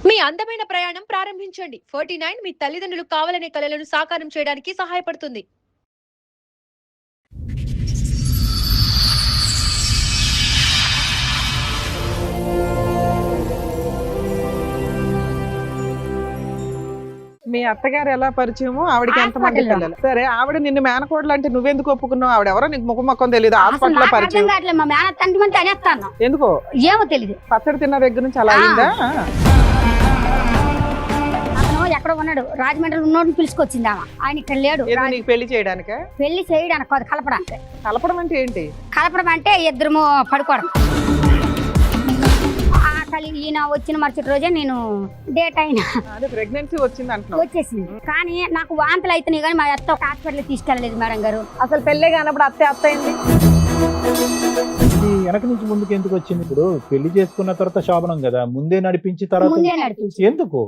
మీ అందమైన ప్రయాణం ప్రారంభించండి. 49 మీ తల్లిదండ్రులు కావాలనే కలలను సాకారం చేయడానికి సహాయపడుతుంది. మీ అత్తగారు ఎలా పరిచయమో ఆవిడకి ఎంతమంది పిల్లలు? సరే, ఆవిడ నిన్ను మేనకోడలు అంటే నువ్వెందుకు ఒప్పుకున్నావు? ఆవిడ ఎవరో నీకు ముఖం తెలియదు, హాస్పిటల్ పరిచయం ఎందుకో ఏమో తెలియదు. పచ్చడి తిన్న దగ్గర నుంచి అలా అయిందా? అతను ఎక్కడ ఉన్నాడు, రాజమండ్రి ఉన్నోడిని పిలుచుకొచ్చింది ఆమె. ఆయన ఇక్కడ లేడు. నీకు పెళ్లి చేయడానిక? పెళ్లి చేయడానికి కాదు, కలపడానికి. కలపడం అంటే ఏంటి? కలపడం అంటే ఇద్దరు పడుకోవడం. ఈయన వచ్చిన మరుసటి రోజే నేను డేట్ అయినా ప్రెగ్నెన్సీ వచ్చింది అంటున్నా. వచ్చేసింది. కానీ నాకు వాంతులు అయితేనే కానీ మా అత్త ఒక హాస్పిటల్ తీసుకెళ్ళలేదు మేడం గారు. అసలు పెళ్ళే కానప్పుడు అత్త అయింది. వెనక నుంచి ముందుకు ఎందుకు వచ్చింది? ఇప్పుడు పెళ్లి చేసుకున్న తర్వాత శోభనం కదా, ముందే నడిపించి తర్వాత ఎందుకు?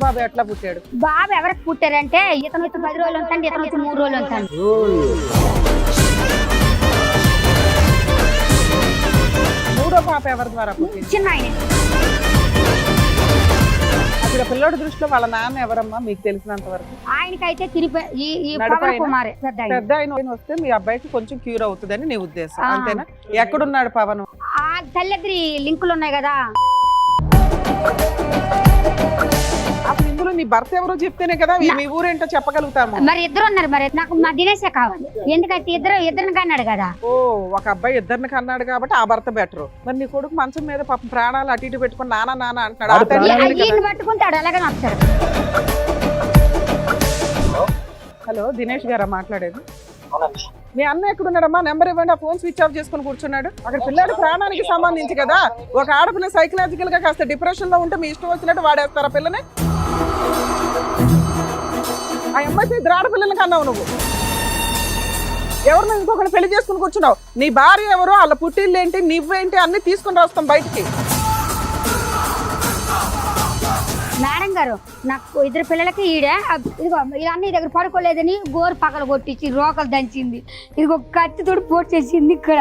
బాబు ఎట్లా పుట్టాడు? బాబు ఎవరికి పుట్టారంటే ఇతను వచ్చి 10 రోజులు ఉంటాండి, ఇతను వచ్చి 3 రోజులు ఉంటాండి. మూడో పాప ఎవరి ద్వారా పుట్టింది? చిన్న ఆయన. అప్పుడు పిల్లోడి దృష్టిలో వాళ్ళ నాన్న ఎవరమ్మా మీకు తెలిసినంత వరకు? ఆయనకైతే పెద్ద ఆయన వస్తే మీ అబ్బాయికి కొంచెం క్యూర్ అవుతుందని నీ ఉద్దేశం, అంతేనా? ఎక్కడున్నాడు పవన్? ఆ తల్లిద్రి లింకులు ఉన్నాయి కదా. అసలు ఇందులో నీ భర్త ఎవరో చెప్తేనే కదా మీ ఊరేంటో చెప్పగలుగుతాము. మరి ఇద్దరు ఉన్నారు, మరి నాకు మా దినేశే కావాలి. ఎందుకంటే ఇద్దరిని కన్నాడు కదా. ఓ, ఒక అబ్బాయి ఇద్దరిని కన్నాడు కాబట్టి ఆ భర్త బెటర్. మరి నీ కొడుకు మంచం మీద పాపం ప్రాణాలు అటు ఇటు పెట్టుకుని నాన్న అంటున్నాడు. పట్టుకుంటాడు, అలాగే నచ్చాడు. హలో, దినేష్ గారా మాట్లాడేది? మీ అన్న ఎక్కడున్నాడమ్మా? నెంబర్ ఇవ్వండి. ఆ ఫోన్ స్విచ్ ఆఫ్ చేసుకుని కూర్చున్నాడు. అక్కడ పిల్లాడి ప్రాణానికి సంబంధించి కదా. ఒక ఆడపిల్ల సైకలాజికల్ గా కాస్త డిప్రెషన్ లో ఉంటే మీ ఇష్టం వచ్చినట్టు వాడేస్తారా పిల్లని? ఆ అమ్మాయి ఇద్దరు ఆడపిల్లలకి అన్నావు నువ్వు. ఎవరిని ఇంకొకరిని పెళ్లి చేసుకుని కూర్చున్నావు. నీ భార్య ఎవరో, వాళ్ళ పుట్టిల్లు ఏంటి, నువ్వేంటి అన్ని తీసుకుని రాస్తాం బయటికి. మేడం గారు, నాకు ఇద్దరు పిల్లలకి ఈడే ఇదిగో ఇవన్నీ దగ్గర పడుకోలేదని గోరు పక్కన కొట్టించి రోకలు దంచింది. ఇదిగో కత్తితోటి పోటు చేసింది, ఇక్కడ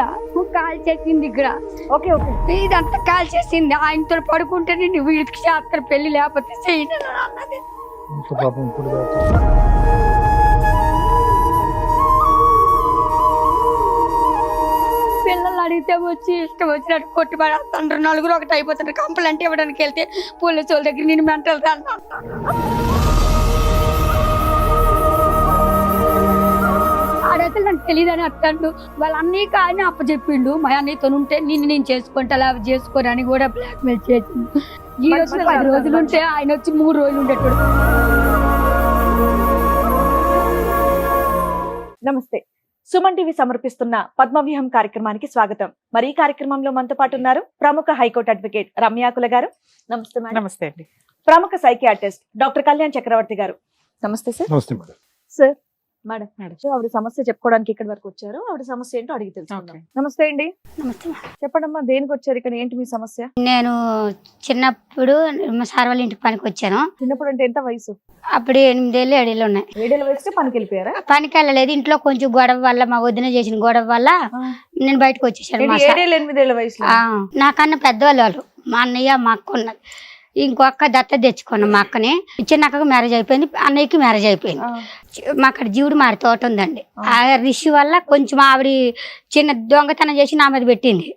కాల్ చేసింది, ఇక్కడ ఓకే ఇదంతా కాల్ చేసింది. ఆయనతో పడుకుంటేనే నువ్వు వీడికి చేస్తారు పెళ్లి, లేకపోతే చేయను అన్నది. పిల్లలు అడిగితే వచ్చి ఇష్టం వచ్చినట్టు కొట్టి పడేస్తుంటారు. నలుగురు ఒకటి అయిపోతుంటారు. కంప్లైంట్ ఇవ్వడానికి వెళ్తే పోలీసు వాళ్ళ దగ్గర నేను మెంటల్ ఆడైతే నాకు తెలియదని అత్తండు. వాళ్ళ అన్నయ్యకి ఆయన అప్పచెప్పిండు. మా అన్నయ్యతో ఉంటే నేను చేసుకుంటా, అలా చేసుకోరని కూడా బ్లాక్ మెయిల్ చేసింది. ఈ వచ్చిన 10 రోజులు ఉంటే ఆయన వచ్చి 3 రోజులు ఉండేటోడు. నమస్తే. సుమన్ టీవీ సమర్పిస్తున్న పద్మవ్యూహం కార్యక్రమానికి స్వాగతం. మరి ఈ కార్యక్రమంలో మనతో పాటు ఉన్నారు ప్రముఖ హైకోర్టు అడ్వకేట్ రమ్యాకుల గారు. నమస్తే మేడం. నమస్తే అండి. ప్రముఖ సైకియాట్రిస్ట్ డాక్టర్ కళ్యాణ్ చక్రవర్తి గారు. నమస్తే సార్. నమస్తే మేడం. సార్, మేడం ఆవిడ సమస్య చెప్పుకోవడానికి ఇక్కడి వరకు వచ్చారు. ఆవిడ సమస్య ఏంటో అడిగి తెలుసుకుందాం. నమస్తే అండి. నమస్తే. చెప్పండమ్మా, దేనికి వచ్చారు ఇక్కడ? ఏంటి మీ సమస్య? నేను చిన్నప్పుడు మా సార్ వాళ్ళ ఇంటికి పనికి వచ్చాను. చిన్నప్పుడు అంటే ఎంత వయసు? అప్పుడు 8 ఏళ్ళు 7 ఏళ్ళు ఉన్నాయి. 7 ఏళ్ళ వయసులో పనికి వెళ్ళిపోయారా? పనికి వెళ్ళలేదు. ఇంట్లో కొంచెం గొడవ వల్ల, మా వదిన చేసిన గొడవ వల్ల నేను బయటకు వచ్చేసాను. 7 ఏళ్ళు 8 ఏళ్ళ వయసులో? నాకన్నా పెద్దవాళ్ళు వాళ్ళు, మా అన్నయ్య మా అక్క ఉన్నది. ఇంకొక దత్త తెచ్చుకున్నాం. మా అక్కని చిన్న అక్కకి మ్యారేజ్ అయిపోయింది, అన్నయ్యకి మ్యారేజ్ అయిపోయింది. మా అక్కడ జీవుడు మారి తోట ఉందండి. ఆ రిషి వల్ల కొంచెం ఆవిడ చిన్న దొంగతనం చేసి నా మీద పెట్టింది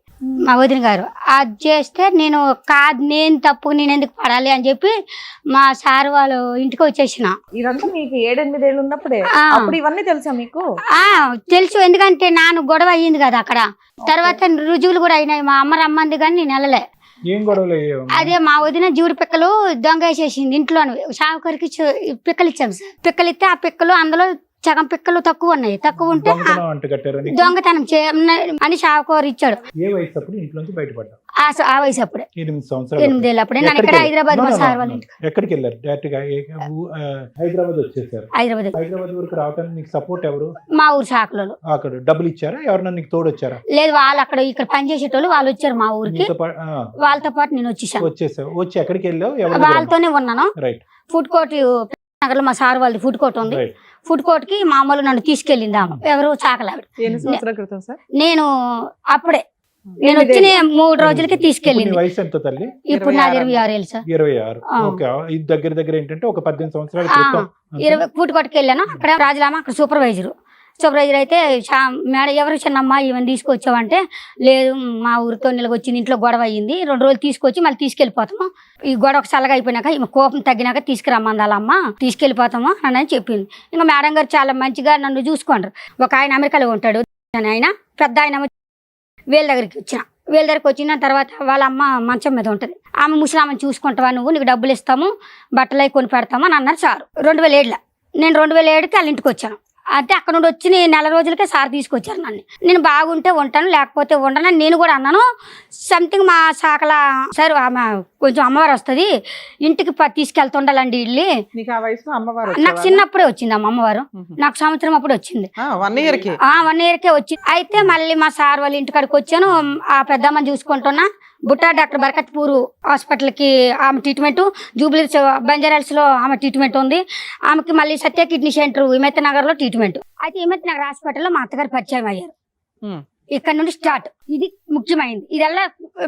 మా వదిన గారు. అది చేస్తే నేను నేను తప్పు, నేను ఎందుకు పడాలి అని చెప్పి మా సార్ వాళ్ళు ఇంటికి వచ్చేసిన. ఇదంతా మీకు 7 8 ఏళ్ళు ఉన్నప్పుడే? అప్పుడు ఇవన్నీ తెలుసా మీకు? తెలుసు, ఎందుకంటే నాన్న గొడవ అయ్యింది కదా అక్కడ. తర్వాత రుజువులు కూడా అయినాయి. మా అమ్మ రమ్మంది కానీ నేను వెళ్ళలే. అదే మా వదిన జీవుడు పిక్కలు దొంగ వేసేసింది ఇంట్లోనే. షావుకరికి పిక్కలు ఇచ్చాం సార్. పిక్కలు ఇస్తే ఆ పిక్కలు అందులో సగం పిక్కలు తక్కువ ఉన్నాయి. తక్కువ ఉంటే దొంగతనం అని షావుకూరు ఇచ్చాడు. ఆ వయసు అప్పుడే 8 ఏళ్ళు అప్పుడే. నేను ఇక్కడ హైదరాబాద్ మా సార్ వాళ్ళ ఇంటికి. ఎక్కడికి వెళ్ళారు? డైరెక్ట్ గా హైదరాబాద్ వచ్చేసారు. హైదరాబాద్ వరకు రావడానికి నీకు సపోర్ట్ ఎవరు? మా ఊరు శాఖలో. అక్కడ డబ్బులు ఇచ్చారా? ఎవరన్నా నీకు తోడు వచ్చారా? లేదు, వాళ్ళు అక్కడ ఇక్కడ పనిచేసేటోళ్ళు వాళ్ళు వచ్చారు మా ఊరికి. వాళ్ళతో పాటు నేను వచ్చేసాను. వచ్చి ఎక్కడికి వెళ్ళావు? వాళ్ళతోనే ఉన్నాను. ఫుడ్ కోర్ట్ నగర్ లో మా సార్ వాళ్ళది ఫుడ్ కోర్ట్ ఉంది. ఫుడ్ కోర్ట్ కి మామూలు నన్ను తీసుకెళ్ళింది ఆమె. ఎవరు చాకలావిడ. ఎన్ని సంవత్సరాల క్రితం సార్? నేను అప్పుడే నేను వచ్చిన 3 రోజులకి ఇప్పుడు నీ తీసుకెళ్ళింది. వయసు ఎంత తల్లి? ఇప్పుడు నాది 26 ఏళ్ళు సార్. 26. ఆ. ఓకే, ఇది దగ్గర దగ్గర ఏంటంటే ఒక 18 సంవత్సరాల ఆ, క్రితం. 20 పూటకొట్టుకు వెళ్ళాను. అక్కడ రాజులామ అక్కడ సూపర్వైజర్ అయితే మేడం ఎవరు చిన్నమ్మ ఈవెన్ తీసుకొచ్చావంటే, లేదు మా ఊరితో నిలగొచ్చింది, ఇంట్లో గొడవ అయ్యింది, 2 రోజులు తీసుకొచ్చి మళ్ళీ తీసుకెళ్ళిపోతాము, ఈ గొడవ చల్లగా అయిపోయినాక ఈమె కోపం తగ్గినాక తీసుకురమ్మందాలమ్మ, తీసుకెళ్ళిపోతాము అని చెప్పింది. ఇంకా మేడం గారు చాలా మంచిగా నన్ను చూసుకుంటారు. ఒక ఆయన అమెరికాలో ఉంటాడు, ఆయన పెద్ద ఆయన వీళ్ళ దగ్గరికి వచ్చిన తర్వాత వాళ్ళ అమ్మ మంచం మీద ఉంటుంది. ఆమె ముసలామని చూసుకుంటావా నువ్వు, నీకు డబ్బులు ఇస్తాము, బట్టలు అవి కొని పెడతాము అని అన్నారు సార్. 2007లో నేను 2007కి వాళ్ళ ఇంటికి వచ్చాను. అంటే అక్కడ నుండి వచ్చి నెల రోజులకే సార్ తీసుకొచ్చారు నన్ను. నేను బాగుంటే ఉంటాను, లేకపోతే ఉండను నేను కూడా అన్నాను. సంథింగ్ మా శాఖల సార్ ఆమె కొంచెం అమ్మవారు వస్తుంది, ఇంటికి తీసుకెళ్తుండాలండి ఇల్లు. నీకు ఆ వయసులో అమ్మవారు నాకు చిన్నప్పుడే వచ్చింది అమ్మవారు, నాకు సంవత్సరం అప్పుడు వచ్చింది. 1 ఇయర్కి 1 ఇయర్కే వచ్చింది. అయితే మళ్ళీ మా సార్ వాళ్ళ ఇంటికాడికి వచ్చాను. ఆ పెద్దమ్మని చూసుకుంటున్నా. బుట్టా డాక్టర్ బరకత్పూర్ హాస్పిటల్కి ఆమె ట్రీట్మెంట్, జూబ్లీస్ బంజారాల్స్లో ఆమె ట్రీట్మెంట్ ఉంది. ఆమెకి మళ్ళీ సత్య కిడ్నీ సెంటర్ హిమత్ నగర్లో ట్రీట్మెంట్. అయితే హిమత్ నగర్ హాస్పిటల్లో మా అత్తగారు పరిచయం అయ్యారు. ఇక్కడ నుండి స్టార్ట్. ఇది ముఖ్యమైనది. ఇదల్లా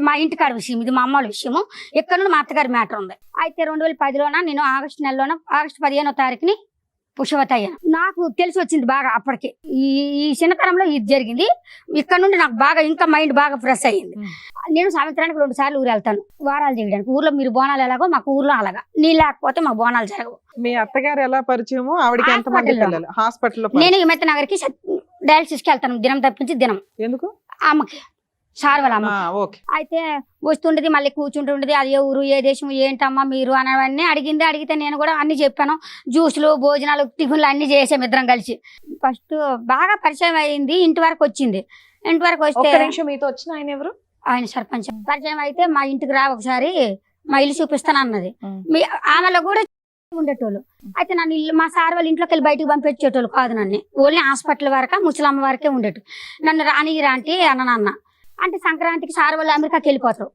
మా ఇంటికాడ విషయం, ఇది మా అమ్మ వాళ్ళ విషయము. ఇక్కడ నుండి మా అత్తగారి మ్యాటర్ ఉంది. అయితే 2010లోన నేను ఆగస్టు 15వ తారీఖుని పుష్పవతి అయ్యాను. నాకు తెలిసి వచ్చింది బాగా అప్పటికి. ఈ చిన్నతనంలో ఇది జరిగింది. ఇక్కడ నుండి నాకు బాగా ఇంకా మైండ్ బాగా ఫ్రెష్ అయ్యింది. నేను సంవత్సరానికి 2 సార్లు ఊరు వెళ్తాను వారాలు చేయడానికి. ఊర్లో మీరు బోనాలు ఎలాగో మాకు ఊర్లో అలాగా, నీ లేకపోతే మాకు బోనాలు జరగవు. మీ అత్తగారు ఎలా పరిచయము? ఆవిడకి ఎంతమంది పిల్లలు? హాస్పిటల్లో నేను హిమత్ నగర్కి డయాలసిస్కి వెళ్తాను దినం తప్పించి దినం. ఎందుకు? అమ్మకి సార్ వాళ్ళ అమ్మ. ఓకే. అయితే వస్తుండేది, మళ్ళీ కూర్చుంటుండేది. అది ఏ ఊరు ఏ దేశం ఏంటమ్మా మీరు అనవన్నీ అడిగితే నేను కూడా అన్ని చెప్పాను. జ్యూస్లు భోజనాలు టిఫిన్లు అన్ని చేసాం ఇద్దరం కలిసి. ఫస్ట్ బాగా పరిచయం అయింది. ఇంటి వరకు వచ్చింది. ఇంటి వరకు వస్తే మీతో వచ్చిన ఆయన ఎవరు? ఆయన సర్పంచ్. పరిచయం అయితే మా ఇంటికి రా ఒకసారి, మా ఇల్లు చూపిస్తాను అన్నది. మీ ఆమెలో కూడా ఉండేటోళ్ళు. అయితే నన్ను ఇల్లు మా సార్ వాళ్ళ ఇంట్లోకి వెళ్ళి బయటకు పంపించేటోళ్ళు కాదు. నన్ను ఓన్లీ హాస్పిటల్ వరకు ముసలమ్మ వరకే ఉండేటు. నన్ను రాంటి అన్న అంటే సంక్రాంతికి సార్ వాళ్ళు అమెరికాకి వెళ్ళిపోతారు.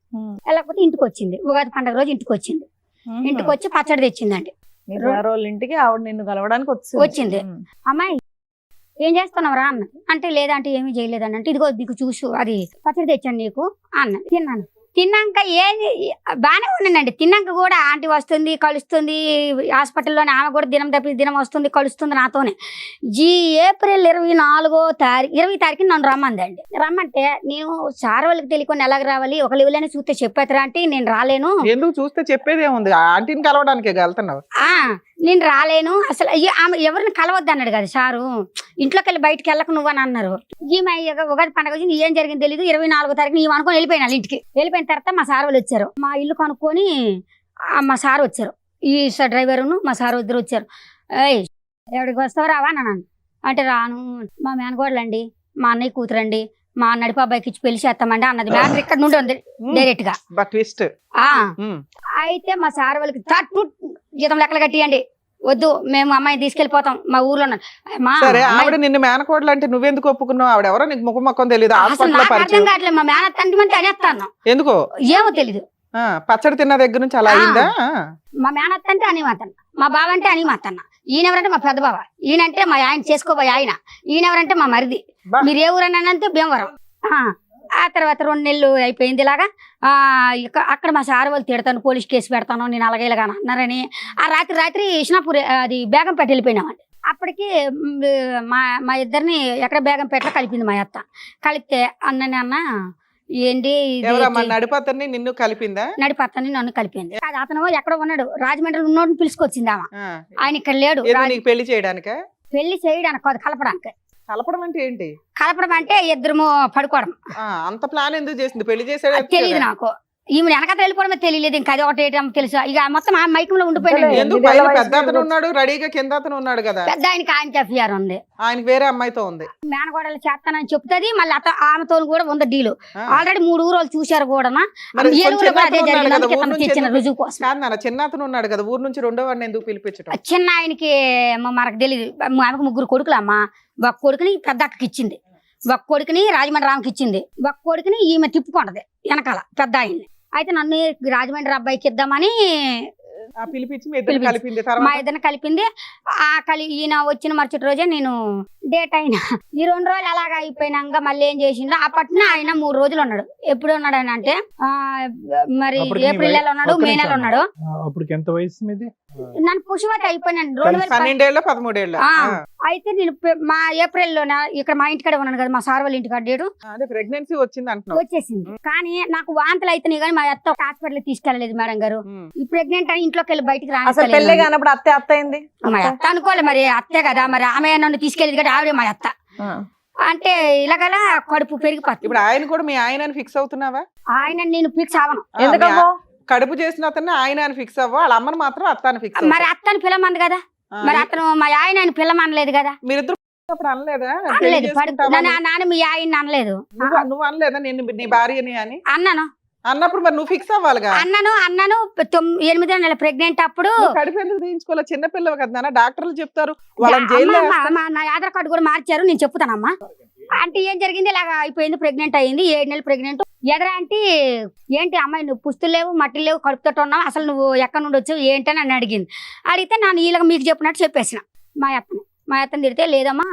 వెళ్ళకపోతే ఇంటికి వచ్చింది. ఉగాది పండుగ రోజు ఇంటికి వచ్చింది. ఇంటికి వచ్చి పచ్చడి తెచ్చిందండి. ఇంటికి ఆవిడ నిన్ను కలవడానికి వచ్చింది. అమ్మాయి ఏం చేస్తున్నావు రా అన్నది. అంటే లేదంటే ఏమీ చేయలేదని. అంటే ఇదిగో నీకు చూసు అది పచ్చడి తెచ్చాను నీకు అన్నది. తిన్నాను. తిన్నాక ఏది బాగానే ఉన్నానండి. తిన్నాక కూడా ఆంటీ వస్తుంది కలుస్తుంది హాస్పిటల్లోనే. ఆమె కూడా దినం తప్పి దినం వస్తుంది కలుస్తుంది నాతోనే. ఏప్రిల్ 20 తారీఖు నన్ను రమ్మందండి. రమ్మంటే నేను సార్ వాళ్ళకి తెలియకుండా ఎలాగ రావాలి, ఒక లెవెల్ని చూస్తే చెప్పేతరా అంటే నేను రాలేను. ఎందుకు చూస్తే చెప్పేదే ఉంది, ఆంటీని కలవడానికి వెళ్తున్నావు. నేను రాలేను అసలు. ఆమె ఎవరిని కలవద్దు అన్నాడు కదా సారు. ఇంట్లోకి వెళ్ళి బయటకు వెళ్ళక నువ్వు అని అన్నారు. ఈమె ఉగాది పండుగ వచ్చింది, ఏం జరిగింది తెలీదు. 24 తారీఖు ఈమె అనుకొని వెళ్ళిపోయినా ఇంటికి. వెళ్ళిపోయిన తర్వాత మా సార్ వాళ్ళు వచ్చారు. మా ఇల్లు కనుక్కొని మా సార్ వచ్చారు. ఈ డ్రైవరును మా సార్ ఇద్దరు వచ్చారు. ఎవరికి వస్తావు రావా అన్నాను. అంటే రాను, మా మేనగోడలండి, మా అన్నయ్య కూతురండి, మా నడిపాబాయికి ఇచ్చి పెళ్లి చేస్తామండి అన్నది. మ్యాటర్ ఇక్కడ నుండి ఉంది డైరెక్ట్ గా. అయితే మా సార్ వాళ్ళకి జీతం లెక్కలు కట్టియండి, వద్దు మేము అమ్మాయిని తీసుకెళ్లిపోతాం మా ఊర్లో. ఆవిడ నిన్ను మేనకోడలు అంటే నువ్వెందుకు ఒప్పుకున్నావు? ఆవిడ ఎవరో నీకు ముఖం మొక్కం తెలియదు. అర్థం కావట్లేదు. మా మేన తండ్రి మంది అనేస్తాను. ఎందుకో ఏమో తెలీదు. పచ్చడి తిన్న దగ్గర నుంచి అలా అయిందా? మా మేనత్త అంటే అని మాతన్న, మా బావ అంటే అని మాతన్న. ఈయనెవరంటే మా పెద్ద బావ, ఈయనంటే మా ఆయన చేసుకోబోయే ఆయన, ఈయనెవరంటే మా మరిది. మీరు ఏ ఊరనంటే భీమవరం. ఆ తర్వాత 2 నెలలు అయిపోయింది ఇలాగా. అక్కడ మా సార్ వాళ్ళు తిడతాను, పోలీస్ కేసు పెడతాను, నేను అలాగే ఇలాగా అన్నారని. ఆ రాత్రి ఇష్నాపూర్ అది బేగంపేట వెళ్ళిపోయినామండి. అప్పటికి మా ఇద్దరిని ఎక్కడ బేగంపేటలో కలిపింది మా అత్త. కలిపితే అన్న ఏంటి నడిపత్తని నిన్ను కలిపిందా? నడిపత్తని నన్ను కలిపింది. అతను ఎక్కడ ఉన్నాడు, రాజమండ్రిలో ఉన్నోడిని పిలుచుకొచ్చింది ఆమె. ఆయన ఇక్కడ లేడు. పెళ్లి చేయడానికి కాదు, కలపడానికి. కలపడం అంటే ఏంటి? కలపడం అంటే ఇద్దరు పడుకోవడం. అంత ప్లాన్ ఎందుకు చేసింది? పెళ్లి చేసేది తెలియదు నాకు. ఈమె వెనక వెళ్ళిపోవడమే తెలియలేదు. ఇంకా అది ఒకటి తెలుసు. ఇక మొత్తం ఆ మైకంలో ఉండిపోయినాడు. ఎందుకు? పెద్ద అతను ఉన్నాడు రెడీగా, కింద అతను ఉన్నాడు కదా. పెద్ద ఆయనకి ఎఫ్ఐఆర్ ఉంది, ఆయనకి వేరే అమ్మాయితో ఉంది. మేనగోడలు చేస్తానని చెప్తుంది. మళ్ళీ ఆమెతో కూడా ఉంది డీలు. ఆల్రెడీ 3 ఊరు చూశారు కూడా. చిన్న అతను ఉన్నాడు కదా ఊరు నుంచి, రెండో వాడిని ఎందుకు పిలిపించడం? చిన్న ఆయనకి మనకు తెలియదు. ఆమెకు 3 కొడుకులు అమ్మ. ఒక కొడుకుని పెద్ద అక్కకి ఇచ్చింది, ఒక కొడుకుని రాజమండ్రి రామకి ఇచ్చింది, ఒక కొడుకుని ఈమె తిప్పుకుంటది వెనకాల పెద్ద ఆయన్ని. అయితే నన్ను రాజమండ్రి అబ్బాయికి ఇద్దామని పిలిపించి మా ఇద్దరిని కలిపింది. ఈయన వచ్చిన మరుసటి రోజే నేను డేట్ అయినా ఈ 2 రోజులు అలాగా అయిపోయినాక మళ్ళీ ఏం చేసిండు అప్పట్లో ఆయన 3 రోజులు ఉన్నాడు. ఎప్పుడు ఉన్నాడు అని అంటే మరి అప్పటికి నీ ఏప్రిల్ నెల ఉన్నాడు, ఒక్క మే నెల నిమిషం. ఉన్నాడు. అప్పుడు ఎంత వయసు మీది? నన్ను పుష్పవతి అయిపోయినాను 2010. 12 ఏళ్ళ 13 ఏళ్ళ ఆ, అయితే నేను మా ఏప్రిల్ లోనే ఇక్కడ మా ఇంటికాడ ఉన్నాను కదా, మా సార్ వాళ్ళ ఇంటికాడ డేటు అదే ప్రెగ్నెన్సీ వచ్చింది అంటున్నావు. వచ్చేసింది. కానీ నాకు వాంతులు అయితేనే కానీ మా అత్త హాస్పిటల్ తీసుకెళ్ళలేదు మేడం గారు. ఈ ప్రెగ్నెంట్ అని ఇంట్లోకి వెళ్ళి బయటికి అసలు పెళ్లి రాని కానప్పుడు అత్త అయింది. మా అత్త అనుకోలే, మరి అత్తే కదా, మరి ఆమె నన్ను తీసుకెళ్ళేది కదా, ఆవిడే మా అత్త. అంటే ఇలాగలా కడుపు పెరిగిపోతుంది. ఇప్పుడు ఆయన కూడా మీ ఆయన అని ఫిక్స్ అవుతున్నావా? ఆయన నేను ఫిక్స్ అవ్వను. ఎందుకమ్మో? కడుపు చేసిన అతన్ని ఆయన అని ఫిక్స్ అవ్వ, వాళ్ళ అమ్మని మాత్రం అత్త అని ఫిక్స్ మరి అత్తని పిల్లమంది కదా, మరి అతను మా ఆయన ఆయన పిల్లమనలేదు కదా. మీరిద్దరు అప్పుడు అనలేదా పెళ్లి అనలేదు, చేసుకుంటావా అని? నాన్న మీ ఆయన అనలేదు. నువ్వు అనలేదా నేను నీ భార్యని అని? అన్నాను అన్నప్పుడు మరి నువ్వు ఫిక్స్ అవ్వాలిగా. అన్నాను 8వ నెల ప్రెగ్నెంట్ అప్పుడు. నువ్వు కడుపు ఎందుకు తీయించుకోవాలి? చిన్న పిల్లవి కదా నాన్న, డాక్టర్లు చెప్తారు వాళ్ళని జైల్లో నా ఆధార్ కార్డు కూడా మార్చారు, నేను చెప్తానమ్మా. అంటే ఏం జరిగింది, ఇలాగ అయిపోయింది, ప్రెగ్నెంట్ అయింది, 7 నెలలు ప్రెగ్నెంట్. ఎదరా అంటే ఏంటి అమ్మాయి నువ్వు పుస్తులు లేవు, మట్టి లేవు, కడుపుతో ఉన్నావు, అసలు నువ్వు ఎక్కడి నుండి వచ్చావు ఏంటని నన్ను అడిగింది. అడిగితే నన్ను ఇలాగ మీకు చెప్పినట్టు చెప్పేసిన మా అత్తని తిడితే, లేదమ్మా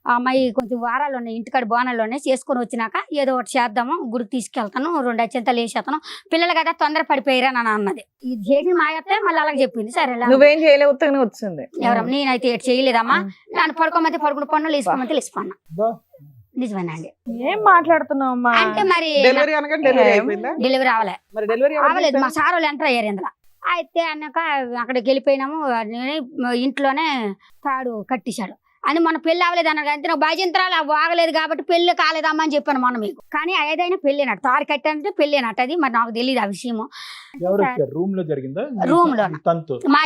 ఆ అమ్మాయి కొంచెం వారాలు ఉన్నాయి, ఇంటికాడ బోనాల్లోనే చేసుకొని వచ్చినాక ఏదో ఒకటి చేద్దాము, గుడికి తీసుకెళ్తాను, 2 అత్యంతలు వేసేస్తాను, పిల్లలు కదా తొందర పడిపోయారా అని అన్నది. ఇది చేసి మా అత్త మళ్ళీ అలాగ చెప్పింది. సరే నువ్వేం చేయలేవు, ఉత్తగానే వచ్చింది. ఎవరమ్మా నేనైతే ఏడు చేయలేదమ్మా, నన్ను పడుకోమంటే పడుకుని పన్ను, లేసుకోమంటే లేచిపోన్నా. నిజమేనండి. ఏం మాట్లాడుతున్నావు అమ్మా? అంటే మరి డెలివరీ అనగా డెలివరీ అయిపోయిందా? డెలివరీ అవ్వలే, మరి డెలివరీ అవ్వలేదు. మా సార్ వాళ్ళు ఎంటర్ అయ్యారు ఇందులో. అయితే అన్నాక అక్కడికి వెళ్ళిపోయినాము. ఇంట్లోనే తాడు కట్టేశాడు అని మన పెళ్లి అవ్వలేదు అన్నాడు. అంటే నాకు భజంత్రాలు బాగలేదు కాబట్టి పెళ్లి కాలేదమ్మా అని చెప్పాను మొన్న మీకు. కానీ ఏదైనా పెళ్ళినట్టు తాడు కట్టానంటే పెళ్ళినట్టు, అది మరి నాకు తెలియదు ఆ విషయము. రూమ్ లో జరిగిందా? రూమ్ లో తంతు మా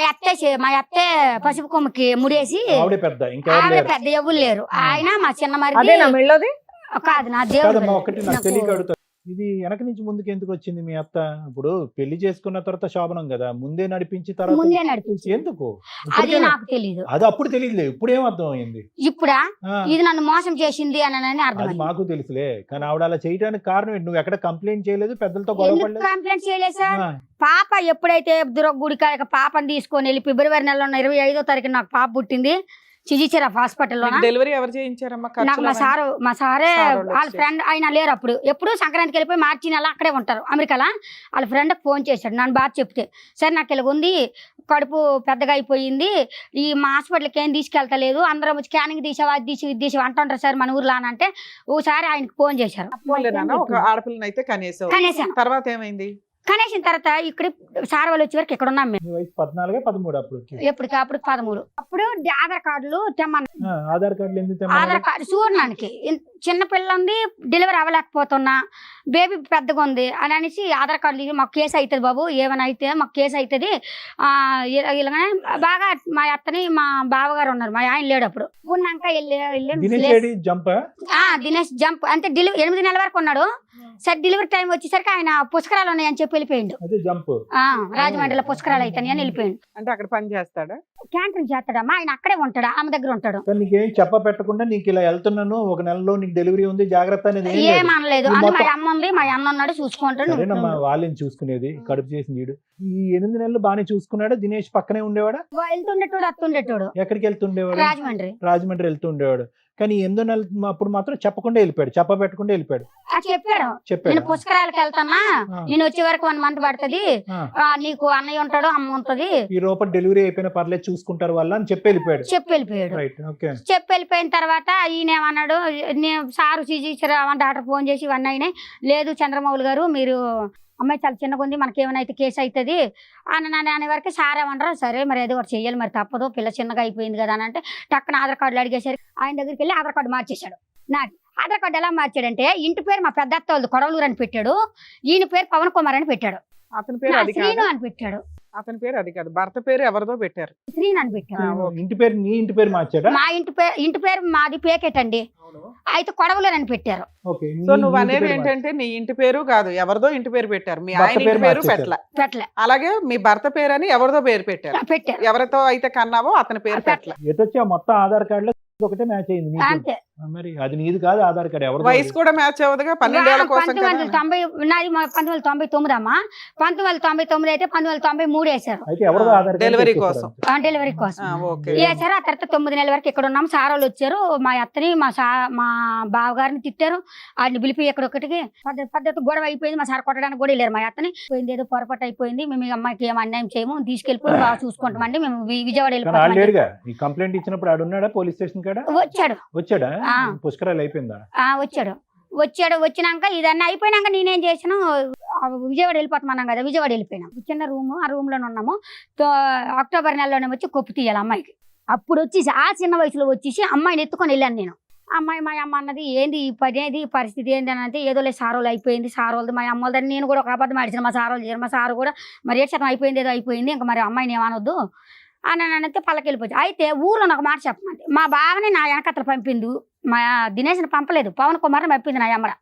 అత్తే పసుపు కొమ్మకి ముడేసి, ఆవిడే పెద్ద, ఇంకా ఆవిడ పెద్ద ఎవరు లేరు. ఆయన మా చిన్న అదే నా మరి మెళ్ళోది. కాదు నా దేవుడు. కాదమ్మా, ఒకటి నాకు నాకు- తెలియక అడుగుతా. ఇది వెనక నుంచి ముందుకు ఎందుకు వచ్చింది మీ అత్త? ఇప్పుడు పెళ్లి చేసుకున్న తర్వాత శోభనం కదా, ముందే నడిపించి తర్వాత ముందే నడిపించి, ఎందుకు? అది ఇప్పటికే నాకు తెలియదు. అది అప్పుడు తెలియదులే, ఇప్పుడు ఏం అర్థం అయింది? ఇప్పుడా ఆ, ఇది నన్ను మోసం చేసింది అని అది అర్థం. మాకు తెలుసులే, కానీ ఆవిడ అలా చేయడానికి కారణం ఏంటి? నువ్వు ఎక్కడ కంప్లైంట్ చేయలేదు, పెద్దలతో గొడవ ఎందుకు పడలేదు? కంప్లైంట్ చేయలేదు సార్? ఆ, పాప ఎప్పుడైతే గుడికాడ పాపని తీసుకొని వెళ్ళి ఫిబ్రవరి నెలలో 25వ తారీఖు నాకు పాప పుట్టింది చిజిచిరా హాస్పిటల్లో. డెలివరీ ఎవరు చేయించారమ్మా? నాకు మా సారే సార్ వాళ్ళు వాళ్ళ వచ్చారు. ఫ్రెండ్ ఆయన లేరు అప్పుడు. ఎప్పుడు సంక్రాంతికి వెళ్ళిపోయి మార్చి నెల అక్కడే ఉంటారు అమెరికాలో. వాళ్ళ ఫ్రెండ్కి ఫోన్ చేశాడు నన్ను బాగా చెప్తే, సరే నాకు ఇలాగ ఉంది, కడుపు పెద్దగా అయిపోయింది, ఈ మా హాస్పిటల్కి ఏం తీసుకెళ్తలేదు, అందరం స్కానింగ్ తీసావా అది తీసి ఇది తీసి అంటుంటారు సార్ మన ఊర్లో అని అంటే, ఓసారి ఆయనకి ఫోన్ చేశారు. ఒక ఆడపిల్లని అయితే కనీసం. కనేసాను. తర్వాత ఏమైంది? కనేసిన తర్వాత ఇక్కడ సార్ వాళ్ళు వచ్చే వరకు ఇక్కడ ఉన్నాం మేము. నీ వయసు 14 13 అప్పుడు? ఎప్పటికప్పుడు 13. అప్పుడు ఆధార్ కార్డులు తెమ్మన్నా. ఆధార్ కార్డులు ఎందుకు ఆధార్ తెమ్మన్నారు? కార్డు చూడడానికి చిన్న పిల్ల ఉంది, డెలివరీ అవ్వలేకపోతున్నా, బేబీ పెద్దగా ఉంది అని అనేసి ఆధార్ కార్డు తీసి, మాకు కేసు అవుతుంది బాబు, ఏమైనా అయితే మాకు కేసు అవుతుంది. ఇలాగనే బాగా మా అత్తని మా బావగారు ఉన్నారు, మా ఆయన లేడు అప్పుడు. ఉన్నాక దినేష్ జంప్ అంటే 8 నెలల వరకు ఉన్నాడు. సరే డెలివరీ టైం వచ్చేసరికి ఆయన పుష్కరాలు ఉన్నాయని చెప్పి వెళ్ళిపోయిండు. రాజమండ్రిలో పుష్కరాలు అవుతాయి అని వెళ్ళిపోయిండు. అంటే అక్కడ పని చేస్తాడా? క్యాంటీన్ చేస్తాడమ్మా, ఆయన అక్కడే ఉంటాడు, ఆమె దగ్గర ఉంటాడు. నీకేం చెప్ప పెట్టకుండా నీకు ఇలా వెళ్తున్నాను, ఒక నెలలో నీకు డెలివరీ ఉంది, జాగ్రత్త అనేది ఏం లేదు. ఏమనలేదు. నువ్వు అంటే మా మొత్తం- అమ్మ ఉంది, మా అన్న ఉన్నాడు చూసుకుంటాడు. సరేనమ్మా, వాళ్ళని చూసుకునేది, కడుపు చేసి నీడు. ఈ 8 నెలలు బానే చూసుకున్నాడా? దినేష్ పక్కనే ఉండేవాడా? వెళ్తుండేటోడు అత్తుండేటోడు ఎక్కడికి వెళ్తుండేవాడు? రాజమండ్రి వెళ్తుండేవాడు. కానీ 8 నెలలు అప్పుడు మాత్రం చెప్పకుండా వెళ్ళిపోయాడు, చెప్ప పెట్టకుండా వెళ్ళిపోయాడు. చెప్పాడు చెప్పాడు. నేను పుష్కరాలకు వెళ్తానా, ఆ. నేను వచ్చే వరకు 1 మంత్ పడుతుంది, ఆ, నీకు అన్నయ్య ఉంటాడు అమ్మ ఉంటది, ఈ రూపాయ డెలివరీ అయిపోయిన పర్లేదు చూసుకుంటారు వాళ్ళు అని చెప్పి వెళ్ళిపోయాడు. చెప్పి వెళ్ళిపోయాడు. Right, okay. చెప్పి వెళ్ళిపోయిన తర్వాత ఈయన ఏమన్నాడు, నేను సారు డాక్టర్ ఫోన్ చేసి ఇవన్నీ అయినాయి, లేదు చంద్రమౌళి గారు మీరు అమ్మాయి చాలా చిన్నగా ఉంది, మనకి ఏమైనా అయితే కేసు అవుతుంది అని అనే వరకు సార్ ఏమన్నారు, సరే మరి ఏదో ఒకటి చెయ్యాలి, మరి తప్పదు, పిల్ల చిన్నగా అయిపోయింది కదా అని అంటే టక్కున ఆధార్ కార్డులు అడిగేసరి ఆయన దగ్గరికి వెళ్ళి ఆధార్ కార్డు మార్చేశాడు. నాది ఆధార్ కార్డు ఎలా మార్చాడంటే, ఇంటి పేరు మా పెద్ద అత్త వాళ్ళది కొడవలూరు అని పెట్టాడు, ఈయన పేరు పవన్ కుమార్ అని పెట్టాడు, అతని పేరు అది శ్రీను కాదు. అని పెట్టాడు, అతని పేరు అది కాదు, భర్త పేరు ఎవరిదో పెట్టారు. శ్రీను అని పెట్టాడు. ఇంటి పేరు నీ ఇంటి పేరు మార్చాడా? మా ఇంటి పేరు మాది పేకెట్ అండి, అయితే కొడవలూరు అని పెట్టారు. ఓకే. సో నువ్వు అనేవి ఏంటంటే నీ ఇంటి పేరు కాదు, ఎవరిదో ఇంటి పేరు పెట్టారు, మీ భర్త ఆయన పేరు ఇంటి పేరు మార్చేశారు. పెట్టలే. అలాగే మీ భర్త పేరు అని ఎవరిదో పేరు పెట్టారు, పెట్టారు ఎవరితో అయితే కన్నావో అతని పేరు పెట్టలే. ఎటొచ్చి ఆ మొత్తం ఆధార్ కార్డులో ఒకటే మ్యాచ్ అయింది నీకు. అంతే. మరి అది నీది కాదు ఆధార్ కార్డు ఎవరు వయసు కూడా మ్యాచ్ అవ్వదుగా 12 ఏళ్ల కోసం కదా. 1990 నాది 1999 అమ్మా. 1999 అయితే 1993 వేశారు అయితే ఎవరిదో ఆధార్ కార్డు డెలివరీ తెచ్చేసారు కోసం. అంతే. డెలివరీ కోసం ఓకే. వేశారు. ఆ తర్వాత 9 నెలల వరకు ఇక్కడ ఉన్నాము. సార్ వాళ్ళు వచ్చారు, మా అత్తని మా బావగారిని తిట్టారు. ఆయన పిలిపి ఎక్కడొక్కటికి పద్ధతి గొడవ అయిపోయింది. మా సార్ కొట్టడానికి కూడా వెళ్ళారు. మా అత్తని పోయింది, ఏదో పొరపాటు అయిపోయింది, మేము ఈ అమ్మాయికి ఏం అన్యాయం చేయము, తీసుకెళ్ళిపోయి బాగా చూసుకుంటామండి, మేము విజయవాడ కానీ వెళ్ళిపోతాం. ఆల్రెడీగా ఈ కంప్లైంట్ ఇచ్చినప్పుడు ఆడున్నాడా పోలీస్ స్టేషన్ కాడ? వచ్చాడా? ఆ. పుష్కరాలు అయిపోయిందా? వచ్చాడు. వచ్చినాక ఇదన్నీ అయిపోయినాక నేనేం చేసాను, విజయవాడ వెళ్ళిపోతామన్నాం కదా, విజయవాడ వెళ్ళిపోయినాం. చిన్న రూమ్, ఆ రూమ్ లోనే ఉన్నాము. అక్టోబర్ నెలలోనే వచ్చి కొప్పు తీయాలి అమ్మాయికి. అప్పుడు వచ్చేసి ఆ చిన్న వయసులో వచ్చేసి అమ్మాయిని ఎత్తుకొని వెళ్ళాను నేను. అమ్మాయి మా అమ్మ అన్నది ఏంది ఈ పని, ఏది పరిస్థితి ఏంది అని అంటే, ఏదో లేదు సారోలు అయిపోయింది, సారోలది మా అమ్మ వాళ్ళని నేను కూడా ఒక అబద్ధం ఆడిచాను. మా సారోలు చేశారు. మా సారు కూడా మరి 7 శాతం అయిపోయింది, ఏదో అయిపోయింది, ఇంకా మరి అమ్మాయిని ఏమనొద్దు అని అంటే పల్లకెళ్ళిపోయి. అయితే ఊర్లో నాకు మాట చెప్పమంది, మా బావని నా వెనకత్తలు పంపిండు, మా దినేష్ని పంపలేదు, పవన్ కుమార్ని పంపింది నా అమ్మడ.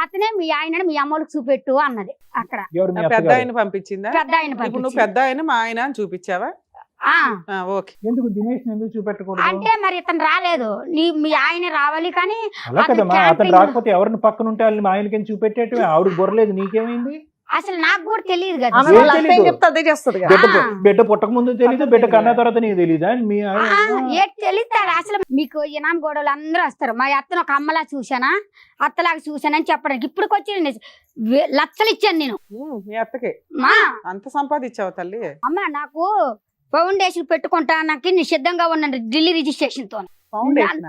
అతనే మీ ఆయనని మీ అమ్మోళ్ళకి చూపెట్టు అన్నది. అక్కడ ఎవరు మీ పెద్ద అత్తగారు? ఆయన పంపించిందా? పెద్ద ఆయన ఇప్పుడు నువ్వు పంపించింది. పెద్ద ఆయన మా ఆయన అని చూపించావా? ఓకే. ఎందుకు దినేష్ ఎందుకు చూపెట్టకూడదు? అంటే మరి ఇతను రాలేదు, మీ ఆయన రావాలి కానీ అలా అతను కదమ్మా, అతను camping- రాకపోతే ఎవరిని పక్కన ఉంటే వాళ్ళని మా ఆయనకి చూపెట్టేటమే. ఆవిడ బొరలేదు, నీకేమైంది? అసలు నాకు కూడా తెలియదు కదా. ఆమె వాళ్ళ అత్త ఏం చెప్తే అదే చేస్తుంది కదా. బిడ్డ పుట్టక ముందు తెలీదు, బిడ్డ కన్నా తర్వాత నీకు తెలీదా? మీ ఏది తెలియదు అసలు. మీకు ఇనాం గోడలు అందరూ వస్తారు. మా అత్తను ఒక అమ్మలా చూసానా, అత్తలాగా చూసానని చెప్పడానికి ఇప్పటికి వచ్చి లక్షలు ఇచ్చాను నేను. మీ అత్తకి మా అంత సంపాదించావు తల్లి. అమ్మ నాకు ఫౌండేషన్ పెట్టుకుంటా, నాకు నిషిద్ధంగా ఉన్నాను ఢిల్లీ రిజిస్ట్రేషన్ తో ఫౌండేషన్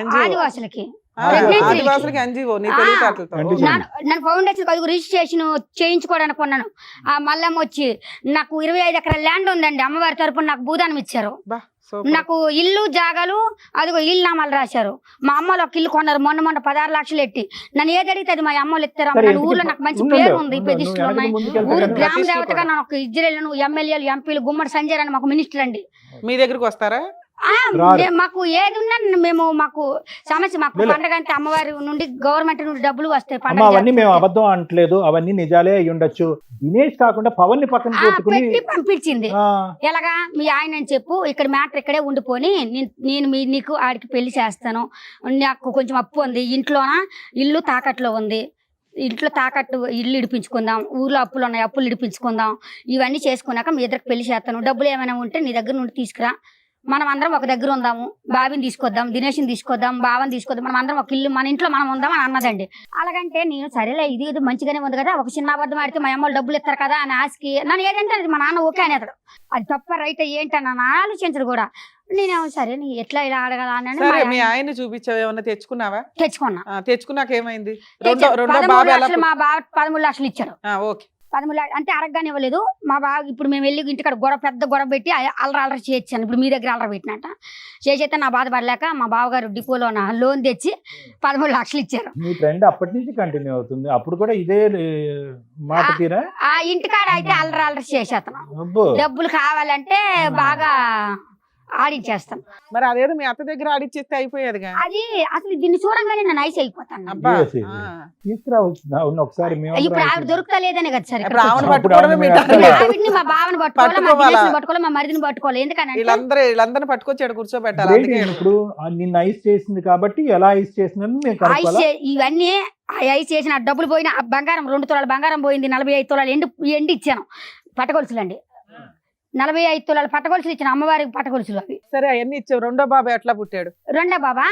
NGO. ఆదివాసులకి. ఆదివాసులకి NGO నీ తెలివితేటలతో. నన్ను ఫౌండేషన్ అది రిజిస్ట్రేషన్ చేయించుకోవడానికి ఉన్నాను. ఆ మల్లమ్మ వచ్చి నాకు 25 ఎకరాల ల్యాండ్ ఉందండి, అమ్మవారి తరపున నాకు భూదానం ఇచ్చారు. బా, సూపర్. నాకు ఇల్లు జాగాలు అదిగో ఇల్లు నామాలు రాశారు. మా అమ్మలు ఒక ఇల్లు కొన్నారు మొన్న 16 లక్షలు ఎట్టి. నన్ను ఏది అడిగితే అది మా అమ్మలు ఇస్తారు. సరే, నన్ను ఊర్లో నాకు మంచి పేరు ఉంది, ప్రతిష్టలు ఉన్నాయి. ఊరు గ్రామ ప్రతిష్ఠ దేవతగా కూడా. నాకు ఇజ్రాయెల్ ఎమ్మెల్యేలు ఎంపీలు గుమ్మడి సంజయ్ అని మాకు మినిస్టర్ అండి. మీ దగ్గరికి వస్తారా? రారు. మాకు ఏది ఉన్నా మేము మాకు సమస్య, మాకు పండగ అంటే అమ్మవారి నుండి గవర్నమెంట్ నుండి డబ్బులు వస్తాయి. అమ్మ అవన్నీ మేము అబద్ధం అనట్లేదు, అవన్నీ నిజాలే అయి ఉండొచ్చు. దినేష్ కాకుండా పవన్ ని పక్కన పెట్టుకుని పెట్టి పంపించింది. ఆ, ఎలాగా మీ ఆయన అని చెప్పు, ఇక్కడ మ్యాటర్ ఇక్కడే ఉండిపోని నేను నీకు ఆడికి పెళ్లి చేస్తాను, నాకు కొంచెం అప్పు ఉంది, ఇంట్లోన ఇల్లు తాకట్లో ఉంది, ఇంట్లో తాకట్టు ఇల్లు ఇడిపించుకుందాం, ఊర్లో అప్పులు ఉన్నాయి అప్పులు ఇడిపించుకుందాం, ఇవన్నీ చేసుకున్నాక మీ ఇద్దరికి పెళ్లి చేస్తాను, డబ్బులు ఏమైనా ఉంటే నీ దగ్గర నుండి తీసుకురా, మనం అందరం ఒక దగ్గర ఉందాము, బాబిని తీసుకొద్దాం, దినేష్ని తీసుకొద్దాం, బావని తీసుకొద్దాం, మనం అందరం ఒక ఇల్లు మన ఇంట్లో మనం ఉందాం అని అన్నదండి. అలాగంటే నేను సరేలే ఇది మంచిగానే ఉంది కదా, ఒక చిన్న అబద్ధం ఆడితే మా అమ్మలు డబ్బులు ఇస్తారు కదా అని ఆశకి నన్ను ఏదంటే అది మా నాన్న ఓకే అనేతాడు. అది తప్ప రైట్ ఏంటని నన్ను ఆలోచించడు కూడా. నేనేమో సరే నీ ఎట్లా ఇలా అడగలా అని సరే, మీ ఆయన చూపించావు, ఏమన్నా తెచ్చుకున్నావా? తెచ్చుకున్నా. తెచ్చుకున్నాక ఏమైంది? తెచ్చాను. రెండో 13 బాబు ఎలా? లక్షలు, మా బావ 13 లక్షలు ఇచ్చాడు. ఓకే. 13 లక్షలు అంటే అడగగానే ఇవ్వలేదు మా బావ. ఇప్పుడు మేము వెళ్ళి ఇంటికాడ పెద్ద గొడవ పెట్టి అల్లరి చేయొచ్చాను. ఇప్పుడు మీ దగ్గర అల్లరి పెట్టినట్ట చేసేస్తే నా బాధపడలేక మా బావగారు డిపోలో లోన్ తెచ్చి 13 లక్షలు ఇచ్చారు. మీ ట్రెండ్ అప్పటి నుంచి కంటిన్యూ అవుతుంది. అప్పుడు కూడా ఇదే మాట తీరా? ఆ ఇంటికాడ అయితే అల్లరి చేసేస్తాను. అబ్బో, డబ్బులు కావాలంటే బాగా ఆడించేస్తాం. మరి అదేదో మీ అత్త దగ్గర ఆడిచ్చేస్తే అయిపోయేదిగా. అది అసలు దీన్ని చూడంగానే నేను ఐస్ అయిపోతాను. అబ్బా. Yes, yes. తీసుకురావచ్చు. అవును, ఒకసారి మేము ఇప్పుడు ఆవిడ దొరుకుతలేదనే కదా సార్ ఇప్పుడు ఆవిడ ఇక్కడ పట్టుకోవడమే మీ అప్పుడు టార్గెట్. ఆవిడ్ని మా బావని పట్టుకోవాలి, మా పట్టుకోవాలా? దినేష్ని పట్టుకోవాలి, మా మరిదిని పట్టుకోవాలి. ఎందుకనంటే వీళ్ళందరిని పట్టుకొచ్చి ఇక్కడ కూర్చోబెట్టాలి. బ్రేక్ అందుకే ఇప్పుడు నిన్న ఐస్ చేసింది కాబట్టి ఎలా ఐస్ చేసిందని మేము కనుక్కోవాలా? ఇవన్నీ ఐస్ చేసిన డబ్బులు పోయిన బంగారం 2 తులాల బంగారం పోయింది, 45 తులాలు ఎండి ఇచ్చాను పట్టగొలుసులండి. 45 తులాల పట్టగొలుసులు ఇచ్చిన అమ్మవారికి పట్టగొలుసులు అవి. సరే, అవన్నీ ఇచ్చావు. రెండో బాబు ఎట్లా పుట్టాడు? రెండో బాబా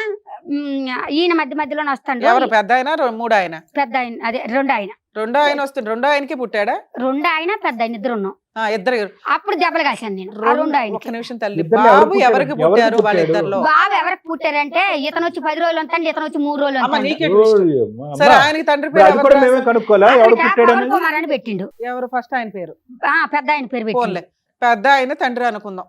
ఈయన మధ్యలోనే వస్తాడు. ఎవరు, పెద్ద ఆయన మూడు ఆయన? పెద్ద ఆయన, అదే రెండో ఆయన. రెండో ఆయన వస్తుంది. రెండో ఆయనకి పుట్టాడా? రెండో ఆయన పెద్ద ఆయన ఇద్దరు ఉన్నాం. ఇద్దరు. అప్పుడు దెబ్బలు కాశాను నేను ఆ రెండో ఆయన. ఒక్క నిమిషం తల్లి. ఇద్దరిలో బాబు ఎవరు ఎవరికి పుట్టారు? పుట్టారు ఎవరికి వాళ్ళిద్దరిలో? బాబు ఎవరికి పుట్టారంటే ఇతను వచ్చి 10 రోజులు ఉంటాడు, ఇతను వచ్చి 3 రోజులు అమ్మ ఉంటాడు. నీకే twist. సరే, ఆయనకి తండ్రి పేరు అది కూడా మేమే కనుక్కోవాలా ఎవరు పుట్టాడు పవన్ కుమార్ అని పెట్టిండు. ఎవరు? ఫస్ట్ ఆయన పేరు పెద్ద ఆయన పేరు పెట్టిండు. ఫోన్లే. పెద్ద ఆయన తండ్రి అనుకుందాం.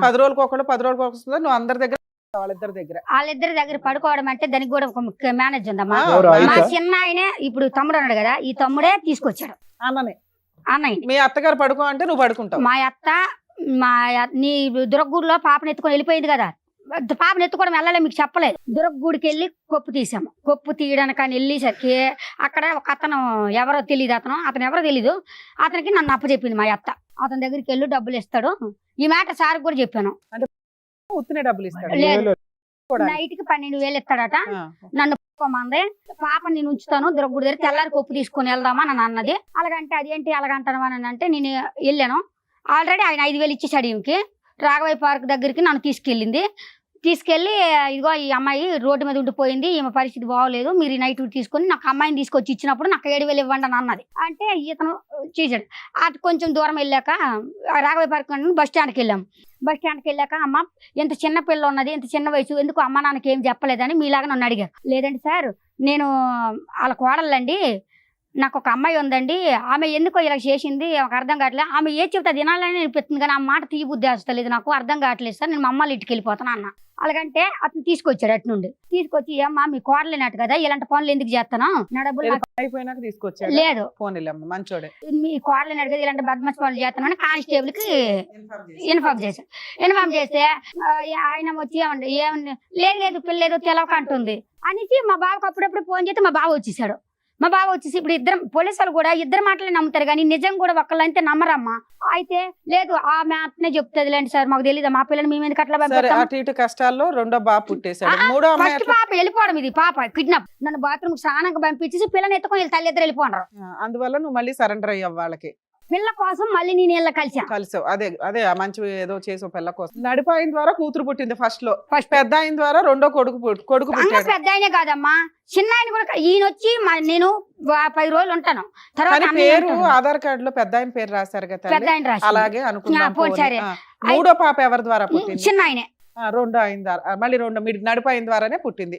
10 రోజులకు ఒకళ్ళు 10 రోజులకు ఒకళ్ళు. నువ్వు అందరి దగ్గర, వాళ్ళిద్దరి దగ్గర. వాళ్ళిద్దరి దగ్గర పడుకోవడం అంటే దానికి కూడా ఒక మేనేజ్ ఉందమ్మా. ఎవరు? మా ఆయిషా? చిన్న ఆయనే ఇప్పుడు తమ్ముడు అన్నాడు కదా, ఈ తమ్ముడే తీసుకొచ్చాడు అన్ననే. అన్నయ్య. మీ అత్తగారు పడుకో అంటే నువ్వు పడుకుంటావు. మా అత్త నీ దుర్గగూడిలో పాపను ఎత్తుకొని వెళ్ళిపోయింది కదా, పాపను ఎత్తుకోవడం వెళ్ళలే మీకు చెప్పలేదు. దుర్గగూడికి వెళ్ళి కొప్పు తీసాము. కొప్పు తీయడానికి అని వెళ్ళేసరికి అక్కడ ఒక అతను ఎవరో తెలియదు, అతను ఎవరో తెలీదు, అతనికి నన్ను అప్పచెప్పింది మా అత్త. అతని దగ్గరికి వెళ్ళి డబ్బులు ఇస్తాడు. ఈ మాట సార్ కూడా చెప్పాను. ఉత్తినే డబ్బులు ఇస్తాడు. లేదు. నైట్ కి 12,000 ఇస్తాడట. ఆ, నన్ను మంది పాప నేను ఉంచుతాను దుర్గుడి దగ్గర తెల్లారి కొప్పు తీసుకుని వెళ్దామా అని అన్నది. అలాగంటే అదేంటి అలాగంటాను అని అంటే నేను వెళ్ళాను. ఆల్రెడీ ఆయన 5,000 ఇచ్చేసాడు ఈమెకి. రాఘవయ్య పార్క్ దగ్గరికి నన్ను తీసుకెళ్ళి ఇదిగో ఈ అమ్మాయి రోడ్డు మీద ఉండిపోయింది, ఈమె పరిస్థితి బాగోలేదు, మీరు ఈ నైట్ తీసుకొని నాకు అమ్మాయిని తీసుకొచ్చి ఇచ్చినప్పుడు నాకు 7,000 ఇవ్వండి అని అన్నది. అంటే ఇతను చేశాడు. అటు కొంచెం దూరం వెళ్ళాక రాఘవయ్య పార్క్ బస్ స్టాండ్కి వెళ్ళాము. బస్ స్టాండ్కి వెళ్ళాక అమ్మ ఎంత చిన్న పిల్ల ఉన్నది, ఎంత చిన్న వయసు, ఎందుకు అమ్మ నాన్నకి ఏం చెప్పలేదని మీలాగా నన్ను అడిగారు. లేదండి సార్, నేను వాళ్ళ కోడలండి, నాకు ఒక అమ్మాయి ఉందండి, ఆమె ఎందుకో ఇలా చేసింది నాకు అర్థం కావట్లేదు, ఆమె ఏ చెప్తే అది వినాలని అనిపిస్తుంది కానీ ఆ మాట తీయబుద్ధి వస్తలేదు, నాకు అర్థం కావట్లేదు సార్, నేను మా అమ్మాళ్ళ ఇంటికి వెళ్ళిపోతాను అన్న. అలాగంటే అతను తీసుకొచ్చాడు అటు నుండి. తీసుకొచ్చి అమ్మా మీ కోడలేనట్టు కదా, ఇలాంటి పనులు ఎందుకు చేస్తాను, నా డబ్బులు నాకు అయిపోయినాక తీసుకొచ్చాడు. లేదు, ఫోన్ వెళ్ళమ్మ మంచోడే. మీ కోడలేనట్టు కదా, ఇలాంటి బద్మాష్ పనులు చేస్తాను అని కానిస్టేబుల్ కి ఇన్ఫార్మ్ చేశాను. ఇన్ఫార్మ్ చేస్తే ఆయన వచ్చి ఏమండి లేదు పిల్లేదు తెలవక అంటుంది అనేసి మా బావకు అప్పుడప్పుడు ఫోన్ చేస్తే మా బావ వచ్చేసాడు. మా బావ వచ్చేసి ఇప్పుడు ఇద్దరు పోలీసులు కూడా ఇద్దరు మాటలే నమ్ముతారు కానీ నిజం కూడా ఒక్కళ్ళంతే నమ్మరమ్మా. అయితే లేదు ఆమె అట్నే చెప్తుంది లేండి సార్, మాకు తెలియదు, మా పిల్లని మేము ఎందుకు అట్లా సరే, అటు ఇటు కష్టాల్లో రెండో బాబు పుట్టేశాడు. మూడో అమ్మాయి ఫస్ట్ పాప వెళ్ళిపోవడం, ఇది పాప కిడ్నాప్. నన్ను బాత్రూమ్ స్నానంగా పంపించేసి పిల్లని ఎత్తుకొని వీళ్ళ తల్లి ఇద్దరు వెళ్ళిపోండ్రు. అందువల్ల నువ్వు మళ్ళీ సరెండర్ అయ్యావు వాళ్ళకి. పిల్ల కోసం మళ్ళీ నేను వీళ్ళ కలిసావు. అదే ఆ మంచి ఏదో చేసావు పిల్ల కోసం. నడిపాయిన ద్వారా కూతురు పుట్టింది ఫస్ట్ లో. ఫస్ట్ పెద్ద ఆయన ద్వారా రెండో కొడుకు పుట్టాడు. పెద్ద ఆయనే కాదమ్మా, చిన్న ఆయన కూడా. ఈయన వచ్చి నేను 10 రోజులు ఉంటాను. తర్వాత కానీ పేరు ఆధార్ కార్డు లో పెద్ద ఆయన పేరు రాశారు కదా, పెద్ద ఆయన రాసి అలాగే అనుకున్నాం. సరే, మూడో పాప ఎవరి ద్వారా పుట్టింది? చిన్న ఆయనే. రెండో ఆయన ద్వారా, మళ్ళీ నడిపాయిన ద్వారానే పుట్టింది.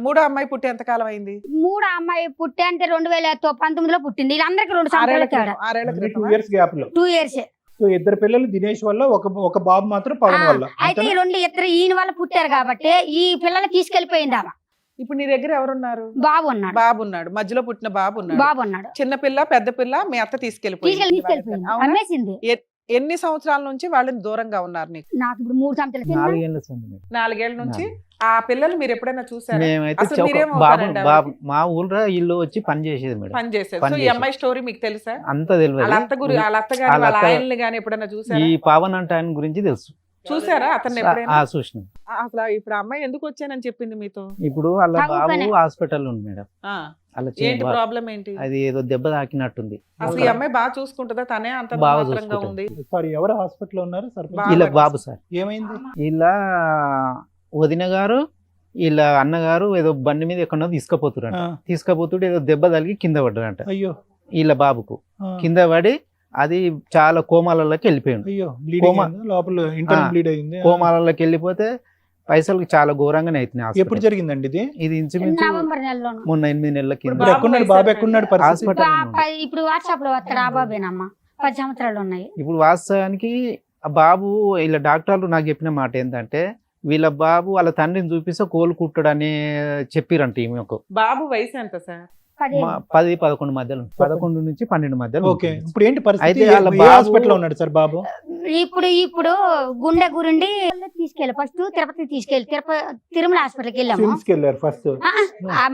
మూడో అమ్మాయి పుట్టి ఎంత కాలం అయింది? మూడో అమ్మాయి పుట్టి అంటే 2019లో పుట్టింది. వీళ్ళందరికీ 2 సంవత్సరాల తేడా. 6 2 years గ్యాప్ లో 2 years. సో ఇద్దరు పిల్లలు దినేష్ వల్ల, ఒక బాబు మాత్రం పవన్ వల్ల. అయితే ఈ 2 ఇద్దరు ఈయన వల్ల పుట్టారు కాబట్టి ఈ పిల్లలు తీసుకెళ్లిపోయింది ఆమె. ఇప్పుడు నీ దగ్గర ఎవరున్నారు? బాబు ఉన్నాడు. బాబు ఉన్నాడు, మధ్యలో పుట్టిన బాబు ఉన్నాడు. చిన్న పిల్ల పెద్ద పిల్ల మీ అత్త తీసుకెళ్లిపోయింది. అమ్మేసింది. ఎన్ని సంవత్సరాల నుంచి వాళ్ళని దూరంగా ఉన్నారు నీకు? నాకు ఇప్పుడు 3 సంవత్సరాలు. 4 ఏళ్ల నుంచి. ఆ పిల్లలు మీరు ఎప్పుడైనా చూసారా? మా ఊళ్ళో ఇల్లు వచ్చి పని చేసేది మేడం. పని చేసేది. సో ఈ అమ్మాయి స్టోరీ మీకు తెలుసా? అంత తెలియదు. వాళ్ళ అత్త గాని వాళ్ళ ఆయన్ని గాని ఎప్పుడైనా చూసారా? ఈ పవన్ అంటే ఆయన గురించి తెలుసు. చూసారా అతన్ని ఎప్పుడైనా? చూసిన. అసలు ఇప్పుడు అమ్మాయి ఎందుకు వచ్చానని చెప్పింది మీతో? ఇప్పుడు వాళ్ళ బాబు హాస్పిటల్ ఉంది మేడం. ఏంటి ప్రాబ్లం ఏంటి? అది ఏదో దెబ్బ తాకినట్టుంది. అసలు ఈ అమ్మాయి బాగా చూసుకుంటుందా? తనే అంత మాత్రంగా ఉంది. సారీ, ఎవరు హాస్పిటల్ ఉన్నారు? వీళ్ళ బాబు సార్. ఏమైంది? వీళ్ళ వదిన గారు వీళ్ళ అన్నగారు ఏదో బండి మీద ఎక్కడో తీసుకపోతుంటే ఏదో దెబ్బ తగిలి కింద పడ్డారంట. అయ్యో. వీళ్ళ బాబుకు కింద పడి అది చాలా కోమాలలోకి వెళ్ళిపోయింది. అయ్యో, లోపల ఇంటర్నల్ బ్లీడ్ అయింది. కోమాలలోకి వెళ్ళిపోతే పైసలు చాలా ఘోరంగానే అవుతున్నాయి. ఎప్పుడు జరిగిందండి ఇది? ఇది ఇంచుమించు మొన్న 8 నెలల కింద. బాబు ఎక్కడున్నాడు? ఇప్పుడు వాట్సాప్ లో వస్తాడు. ఆ బాబేనమ్మా, 10 సంవత్సరాలు ఉన్నాయి. ఇప్పుడు వాస్తవానికి ఆ బాబు వీళ్ళ డాక్టర్లు నాకు చెప్పిన మాట ఏంటంటే వీళ్ళ బాబు వాళ్ళ తండ్రిని చూపిస్తే కోలుకుంటాడని చెప్పిరంట. ఈమెకు బాబు వయసు ఎంత సార్? 10-11 మధ్యలో, 11 నుంచి 12 మధ్యలో. ఓకే, ఇప్పుడు ఏంటి పరిస్థితి? అయితే వాళ్ళ హాస్పిటల్ ఉన్నాడు సార్ బాబు. ఇప్పుడు గుండె గురుండి తీసుకెళ్ళి ఫస్ట్ తిరుమల హాస్పిటల్కి వెళ్ళాము. ఫస్ట్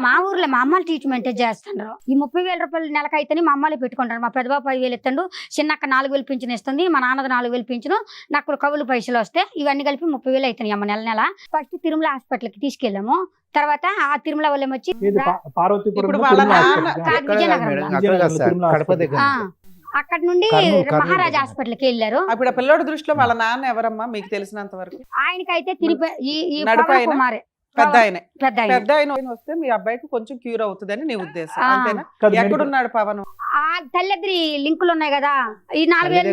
మా ఊర్లో మా అమ్మాయిలు ట్రీట్మెంట్ చేస్తున్నారు. ఈ 30,000 రూపాయలు నెలకైతే మా అమ్మాయిలు పెట్టుకుంటారు. మా పెద్దబాబు 5,000 ఇస్తాడు, చిన్నక్క 4,000 పింఛన్ ఇస్తుంది, మా నాన్నది 4,000 పింఛను, నాకు కవులు పైసలు వస్తే ఇవన్నీ కలిపి 30,000 అవుతాయి అమ్మ నెల. ఫస్ట్ తిరుమల హాస్పిటల్కి తీసుకెళ్ళాము. తర్వాత ఆ తిరుమల వాళ్ళు వచ్చి అక్కడ నుండి మహారాజా హాస్పిటల్కి వెళ్ళారు. అప్పుడు పిల్లోడి దృష్టిలో వాళ్ళ నాన్న ఎవరమ్మా మీకు తెలిసినంత వరకు? ఆయనకైతే కుమారే, పెద్ద ఆయన వస్తే మీ అబ్బాయికి కొంచెం క్యూర్ అవుతుందని నీ ఉద్దేశం, అంతేనా? ఎక్కడున్నాడు పవన్? ఆ తల్లిద్రి లింకులు ఉన్నాయి కదా, ఈ 4 ఏళ్ళ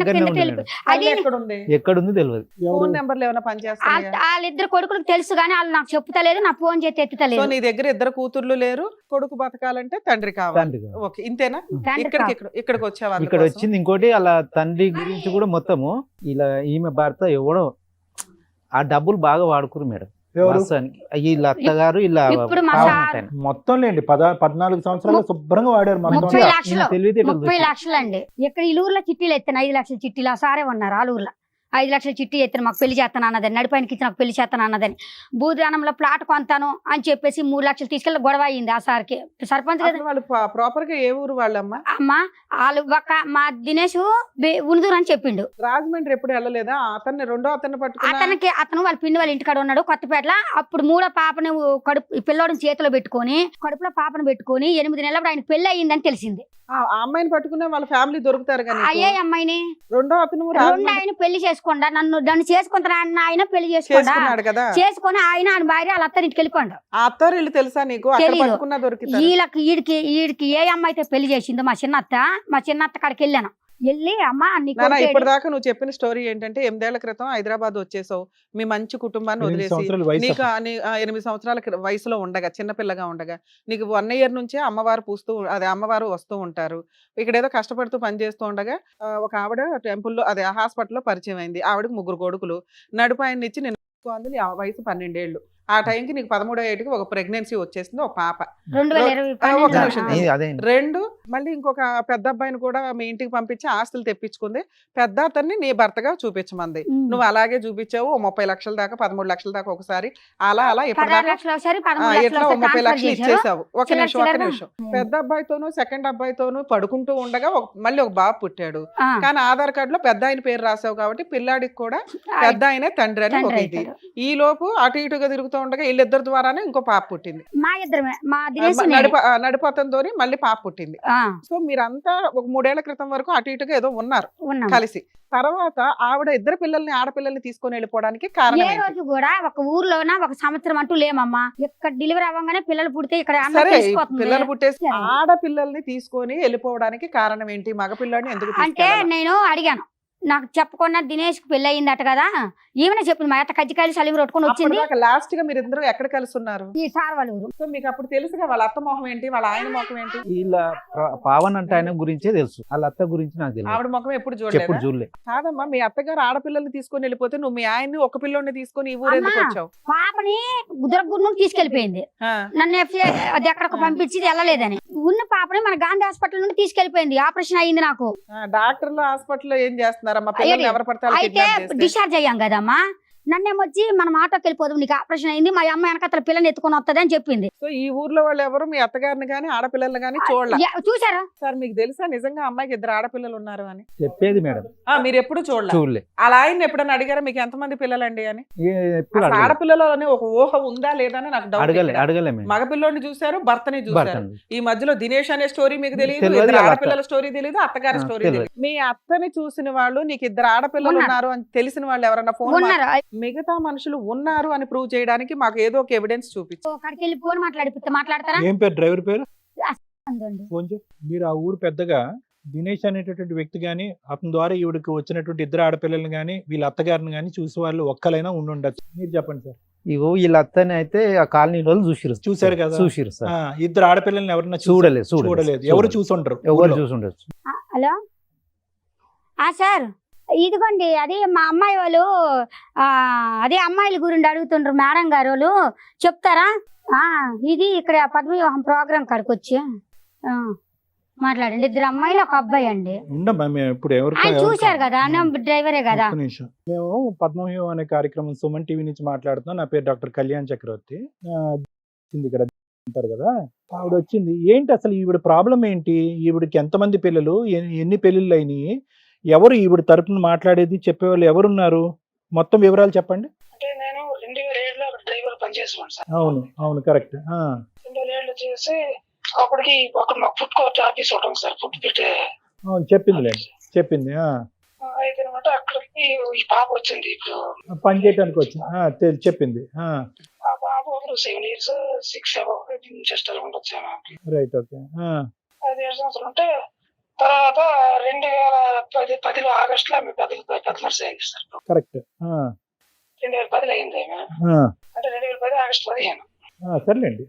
ఎక్కడుంది తెలియదు. ఫోన్ నెంబర్లు ఏమైనా పనిచేస్తాయి? వాళ్ళిద్దరు కొడుకులకు తెలుసు కానీ వాళ్ళు నాకు చెప్తలేదు, నా ఫోన్ చేతి ఎత్తుతలేదు. నీ దగ్గర 2 కూతుర్లు లేరు, కొడుకు బతకాలంటే తండ్రి కావాలి. ఓకే, ఇంతేనా? ఇక్కడికి వచ్చావా? ఇక్కడ వచ్చింది ఇంకోటి, అలా తండ్రి గురించి కూడా మొత్తము ఇలా ఈమె భర్త ఎవడో ఆ డబ్బులు బాగా వాడుకురు మేడం. వీళ్ళ అత్తగారు ఇలా మొత్తం లేండి 14 సంవత్సరాలు శుభ్రంగా వాడారు. 30 లక్షలు అండి. ఇక్కడ ఈ ఊర్లో చిట్టీలు ఎత్తాను, 5 లక్షల చిట్టీలు. ఆ సారే ఉన్నారు ఆ ఊర్లో 5 లక్షల చిట్టి ఎత్తాను మాకు పెళ్లి చేస్తాను అన్నదని, నడిపాయనకి ఇచ్చి నాకు పెళ్లి చేస్తాను అన్నదని, భూదానంలో ప్లాట్ కొంతాను అని చెప్పేసి 3 లక్షలు తీసుకెళ్ళి గొడవ అయింది ఆ సార్కి. సర్పంచ్ కదా అసలు వాళ్ళు ప్రాపర్ గా ఏ ఊరు వాళ్ళమ్మా? అమ్మ, వాళ్ళు మా దినేష్ ఉనుదూరు అని చెప్పిండు. రాజమండ్రి ఎప్పుడు వెళ్ళలేదా? రెండో అతన్ని పట్టుకున్నా? అతను వాళ్ళ పిన్ని వాళ్ళ ఇంటికాడ ఉన్నాడు కొత్తపేటలో. అప్పుడు 3వ పాపని పిల్లోడిని చేతిలో పెట్టుకొని, కడుపులో పాపను పెట్టుకొని 8 నెలలు ఆయన పెళ్లి అయ్యిందని తెలిసింది. ఆ అమ్మాయిని పట్టుకునే వాళ్ళ ఫ్యామిలీ దొరుకుతారు కానీ అయ్యే అమ్మాయిని రెండో అతను ఆయన పెళ్లి చేసుకుండా నన్ను చేసుకుంటాను, ఆయన పెళ్లి చేసుకున్నాడు కదా, చేసుకుని ఆయన భార్య వాళ్ళ అత్తరింటికి వెళ్ళిపోండు. ఆ అత్తారు తెలుసా నీకు? అక్కడ తెలీదు. పట్టుకున్నా దొరుకుతారు. వీడికి ఏ అమ్మాయి అయితే పెళ్లి చేసిందో మా చిన్నత్త కాడికి వెళ్ళాను. వెళ్ళి అమ్మా నీకు నాన్న ఇప్పటిదాకా నువ్వు చెప్పిన స్టోరీ ఏంటంటే 8 ఏళ్ల క్రితం హైదరాబాద్ వచ్చేసావు, మీ మంచి కుటుంబాన్ని 8 వదిలేసి సంవత్సరాల వయసు నీకు 8 సంవత్సరాల వయసులో ఉండగా, చిన్నపిల్లగా ఉండగా, నీకు 1 ఇయర్ నుంచే అమ్మవారు వస్తూ ఉంటారు. ఇక్కడ ఏదో కష్టపడుతూ పని చేస్తూ ఉండగా ఒక ఆవిడ టెంపుల్లో హాస్పిటల్లో పరిచయం అయింది. ఆవిడకి 3 కొడుకులు. నడుపు ఆయన ఇచ్చి నేను నీ వయసు 12 ఏళ్ళు. ఆ టైంకి నీకు 13వ ఏటికి ఒక ప్రెగ్నెన్సీ వచ్చేసింది, ఒక పాప. 2 మళ్ళీ ఇంకొక పెద్ద అబ్బాయిని కూడా మీ ఇంటికి పంపించి ఆస్తులు తెప్పించుకుంది. పెద్ద అతన్ని నీ భర్తగా చూపించమంది. నువ్వు అలాగే చూపించావు. 30 లక్షల దాకా 13 లక్షల దాకా ఒకసారి అలా ఇట్లా 30 లక్షలు ఇచ్చేసావు. ఒక నిమిషం. పెద్ద అబ్బాయితోనూ సెకండ్ అబ్బాయితోనూ పడుకుంటూ ఉండగా మళ్ళీ ఒక బాబు పుట్టాడు. కానీ ఆధార్ కార్డు లో పెద్ద ఆయన పేరు రాసావు కాబట్టి పిల్లాడికి కూడా పెద్ద ఆయనే తండ్రి అని ఒక ఇది. ఈ లోపు అటు ఇటుగా తిరుగుతూ ఉండగా వీళ్ళిద్దరి ద్వారానే ఇంకో పాప పుట్టింది. నడుపు అతనితోని మళ్ళీ పాప పుట్టింది. సో మీరంతా ఒక 3 ఏళ్ల క్రితం వరకు అటు ఇటుగా ఏదో ఉన్నారు కలిసి. తర్వాత ఆవిడ ఇద్దరు ఆడపిల్లల్ని తీసుకొని వెళ్ళిపోవడానికి కారణం ఏ రోజు కూడా ఒక ఊర్లోన ఒక సంవత్సరం అంటూ లేమమ్మా. ఇక్కడ డెలివరీ అవ్వగానే పిల్లలు పుడితే ఇక్కడ పిల్లలు పుట్టేసి ఆడపిల్లల్ని తీసుకొని వెళ్ళిపోవడానికి కారణం ఏంటి? మగపిల్లని ఎందుకు అంటే నేను అడిగాను, నాకు చెప్పకుండా దినేష్ కి పెళ్లి అయిందట కదా, ఈమెనే చెప్పింది. మా అత్త కజ్జికాయలు సలివి కొట్టుకుని వచ్చింది. లాస్ట్ గా మీరు ఇద్దరు ఎక్కడ కలిసి ఉన్నారు? ఈ సార్ వాళ్ళ ఊరు. సో మీకు అప్పుడు తెలుసుగా వాళ్ళ అత్త మొహం ఏంటి, వాళ్ళ ఆయన మొహం ఏంటి? ఇలా పావన్ అంటే ఆయన గురించే తెలుసు, వాళ్ళ అత్త గురించి నాకు తెలియదు. ఆవిడ ముఖం ఎప్పుడు చూడలే. కాదమ్మా, మీ అత్తగారు ఆడపిల్లల్ని తీసుకొని వెళ్ళిపోతే నువ్వు మీ ఆయన్ని ఒక పిల్లోని తీసుకొని ఈ ఊరు ఎందుకు వచ్చావు? పాపని గుద్దరగురు నుండి తీసుకెళ్లిపోయింది. నన్ను అది ఎక్కడికి పంపించి వెళ్ళలేదని. ఉన్న పాపని మన గాంధీ హాస్పిటల్ నుండి తీసుకెళ్లిపోయింది. ఆపరేషన్ అయింది నాకు. డాక్టర్లు హాస్పిటల్లో ఏం చేస్తున్నారమ్మా? పిల్లల్ని ఎవరు పడతారు? అయితే డిశ్చార్జ్ అయ్యాం కదమ్మా. నన్నేమొచ్చి మనం ఆటోకి వెళ్ళిపోదాం, నీకు ఆపరేషన్ అయింది, మా అమ్మ వెనకతల పిల్లని ఎత్తుకొని వస్తుంది అని చెప్పింది. సో ఈ ఊర్లో వాళ్ళు ఎవరు మీ అత్తగారిని గానీ ఆడపిల్లల్ని గానీ చూసారా సార్? మీకు తెలుసా నిజంగా అమ్మాయికి 2 ఆడపిల్లలు ఉన్నారు అని? చెప్పేది మేడం. మీరు ఎప్పుడు చూడలే? అలా ఆయన ఎప్పుడైనా అడిగారా మీకు ఎంతమంది పిల్లలండి అని? ఆడపిల్లలు అని ఒక ఊహ ఉందా లేదా అని నాకు డౌట్. మగపిల్లోని చూసారు, భర్తని చూసారు. ఈ మధ్యలో దినేష్ అనే స్టోరీ మీకు తెలియదు, 2 ఆడపిల్లల స్టోరీ తెలియదు, అత్తగారి స్టోరీ తెలియదు. మీ అత్తని చూసిన వాళ్ళు, నీకు 2 ఆడపిల్లలు ఉన్నారు అని తెలిసిన వాళ్ళు ఎవరన్నా ఫోన్ మిగతా మనుషులు ఉన్నారు అని ప్రూవ్ చేయడానికి మాకు ఏదో ఒక ఎవిడెన్స్ చూపించు. మాట్లాడతారా? ఏం పేరు? డ్రైవర్ పేరు? మీరు ఆ ఊరు పెద్దగా దినేష్ అనేటటువంటి వ్యక్తి గాని, అతని ద్వారా ఈవిడికి వచ్చినటువంటి 2 ఆడపిల్లలు గాని, వీళ్ళ అత్తగారిని గాని చూసే వాళ్ళు ఒక్కలైనా ఉండుండొచ్చు. మీరు చెప్పండి సార్. ఇగో వీళ్ళ అత్తని అయితే ఆ కాలనీ వాళ్ళు చూసారు కదా? చూసిరు సార్. 2 ఆడపిల్లల్ని ఎవరన్నా చూడలేదు. ఎవరు చూసుంటారు? ఎవరు చూసుండొచ్చు. హలో సార్, ఇదిగోండి అది మా అమ్మాయి వాళ్ళు అదే అమ్మాయిల గురించి అడుగుతుండ్రు మేడం గారు, వాళ్ళు చెప్తారా? ఇది ఇక్కడ పద్మవ్యూహం ప్రోగ్రాం కాడికి వచ్చి మాట్లాడండి. 2 అమ్మాయిలు 1 అబ్బాయి అండి. ఆయన చూశారు కదా, డ్రైవరే కదా. మేము పద్మవ్యూహం అనే కార్యక్రమం సుమన్ టీవీ నుంచి మాట్లాడుతున్నాం. నా పేరు డాక్టర్ కళ్యాణ్ చక్రవర్తి. ఇక్కడ అంటారు కదా, ఆవిడ వచ్చింది. ఏంటి అసలు ఈవిడ ప్రాబ్లం ఏంటి? ఈవిడికి ఎంతమంది పిల్లలు, ఎన్ని పెళ్ళిళ్ళు అయినాయి, ఎవరు ఈవిడ తరపున మాట్లాడేది, చెప్పేవాళ్ళు ఎవరున్నారు? మొత్తం వివరాలు చెప్పండి. అంటే నేను 2007లో డ్రైవర్ పనిచేస్తున్నాను సార్. అవును కరెక్ట్. 2007లో చేసి అప్పటికి అక్కడ మాకు ఫుడ్ కోర్ట్ ఆఫీస్ ఉంటుంది సార్. ఫుడ్ పెట్టే చెప్పింది. అయితే అనమాట అక్కడికి ఈ పాప వచ్చింది. ఇప్పుడు పని చేయడానికి వచ్చింది చెప్పింది. ఆ పాప 7 years 6 జస్ట్ అలా ఉండొచ్చు. Right, okay. 5 సంవత్సరాలు ఉంటే తర్వాత 2010లో ఆగస్టులో ఆమె పెద్ద నర్స్ అయింది సార్. కరెక్ట్. 2010 అయింది ఆమె. అంటే 2010 ఆగస్టు 15. సర్లేండి.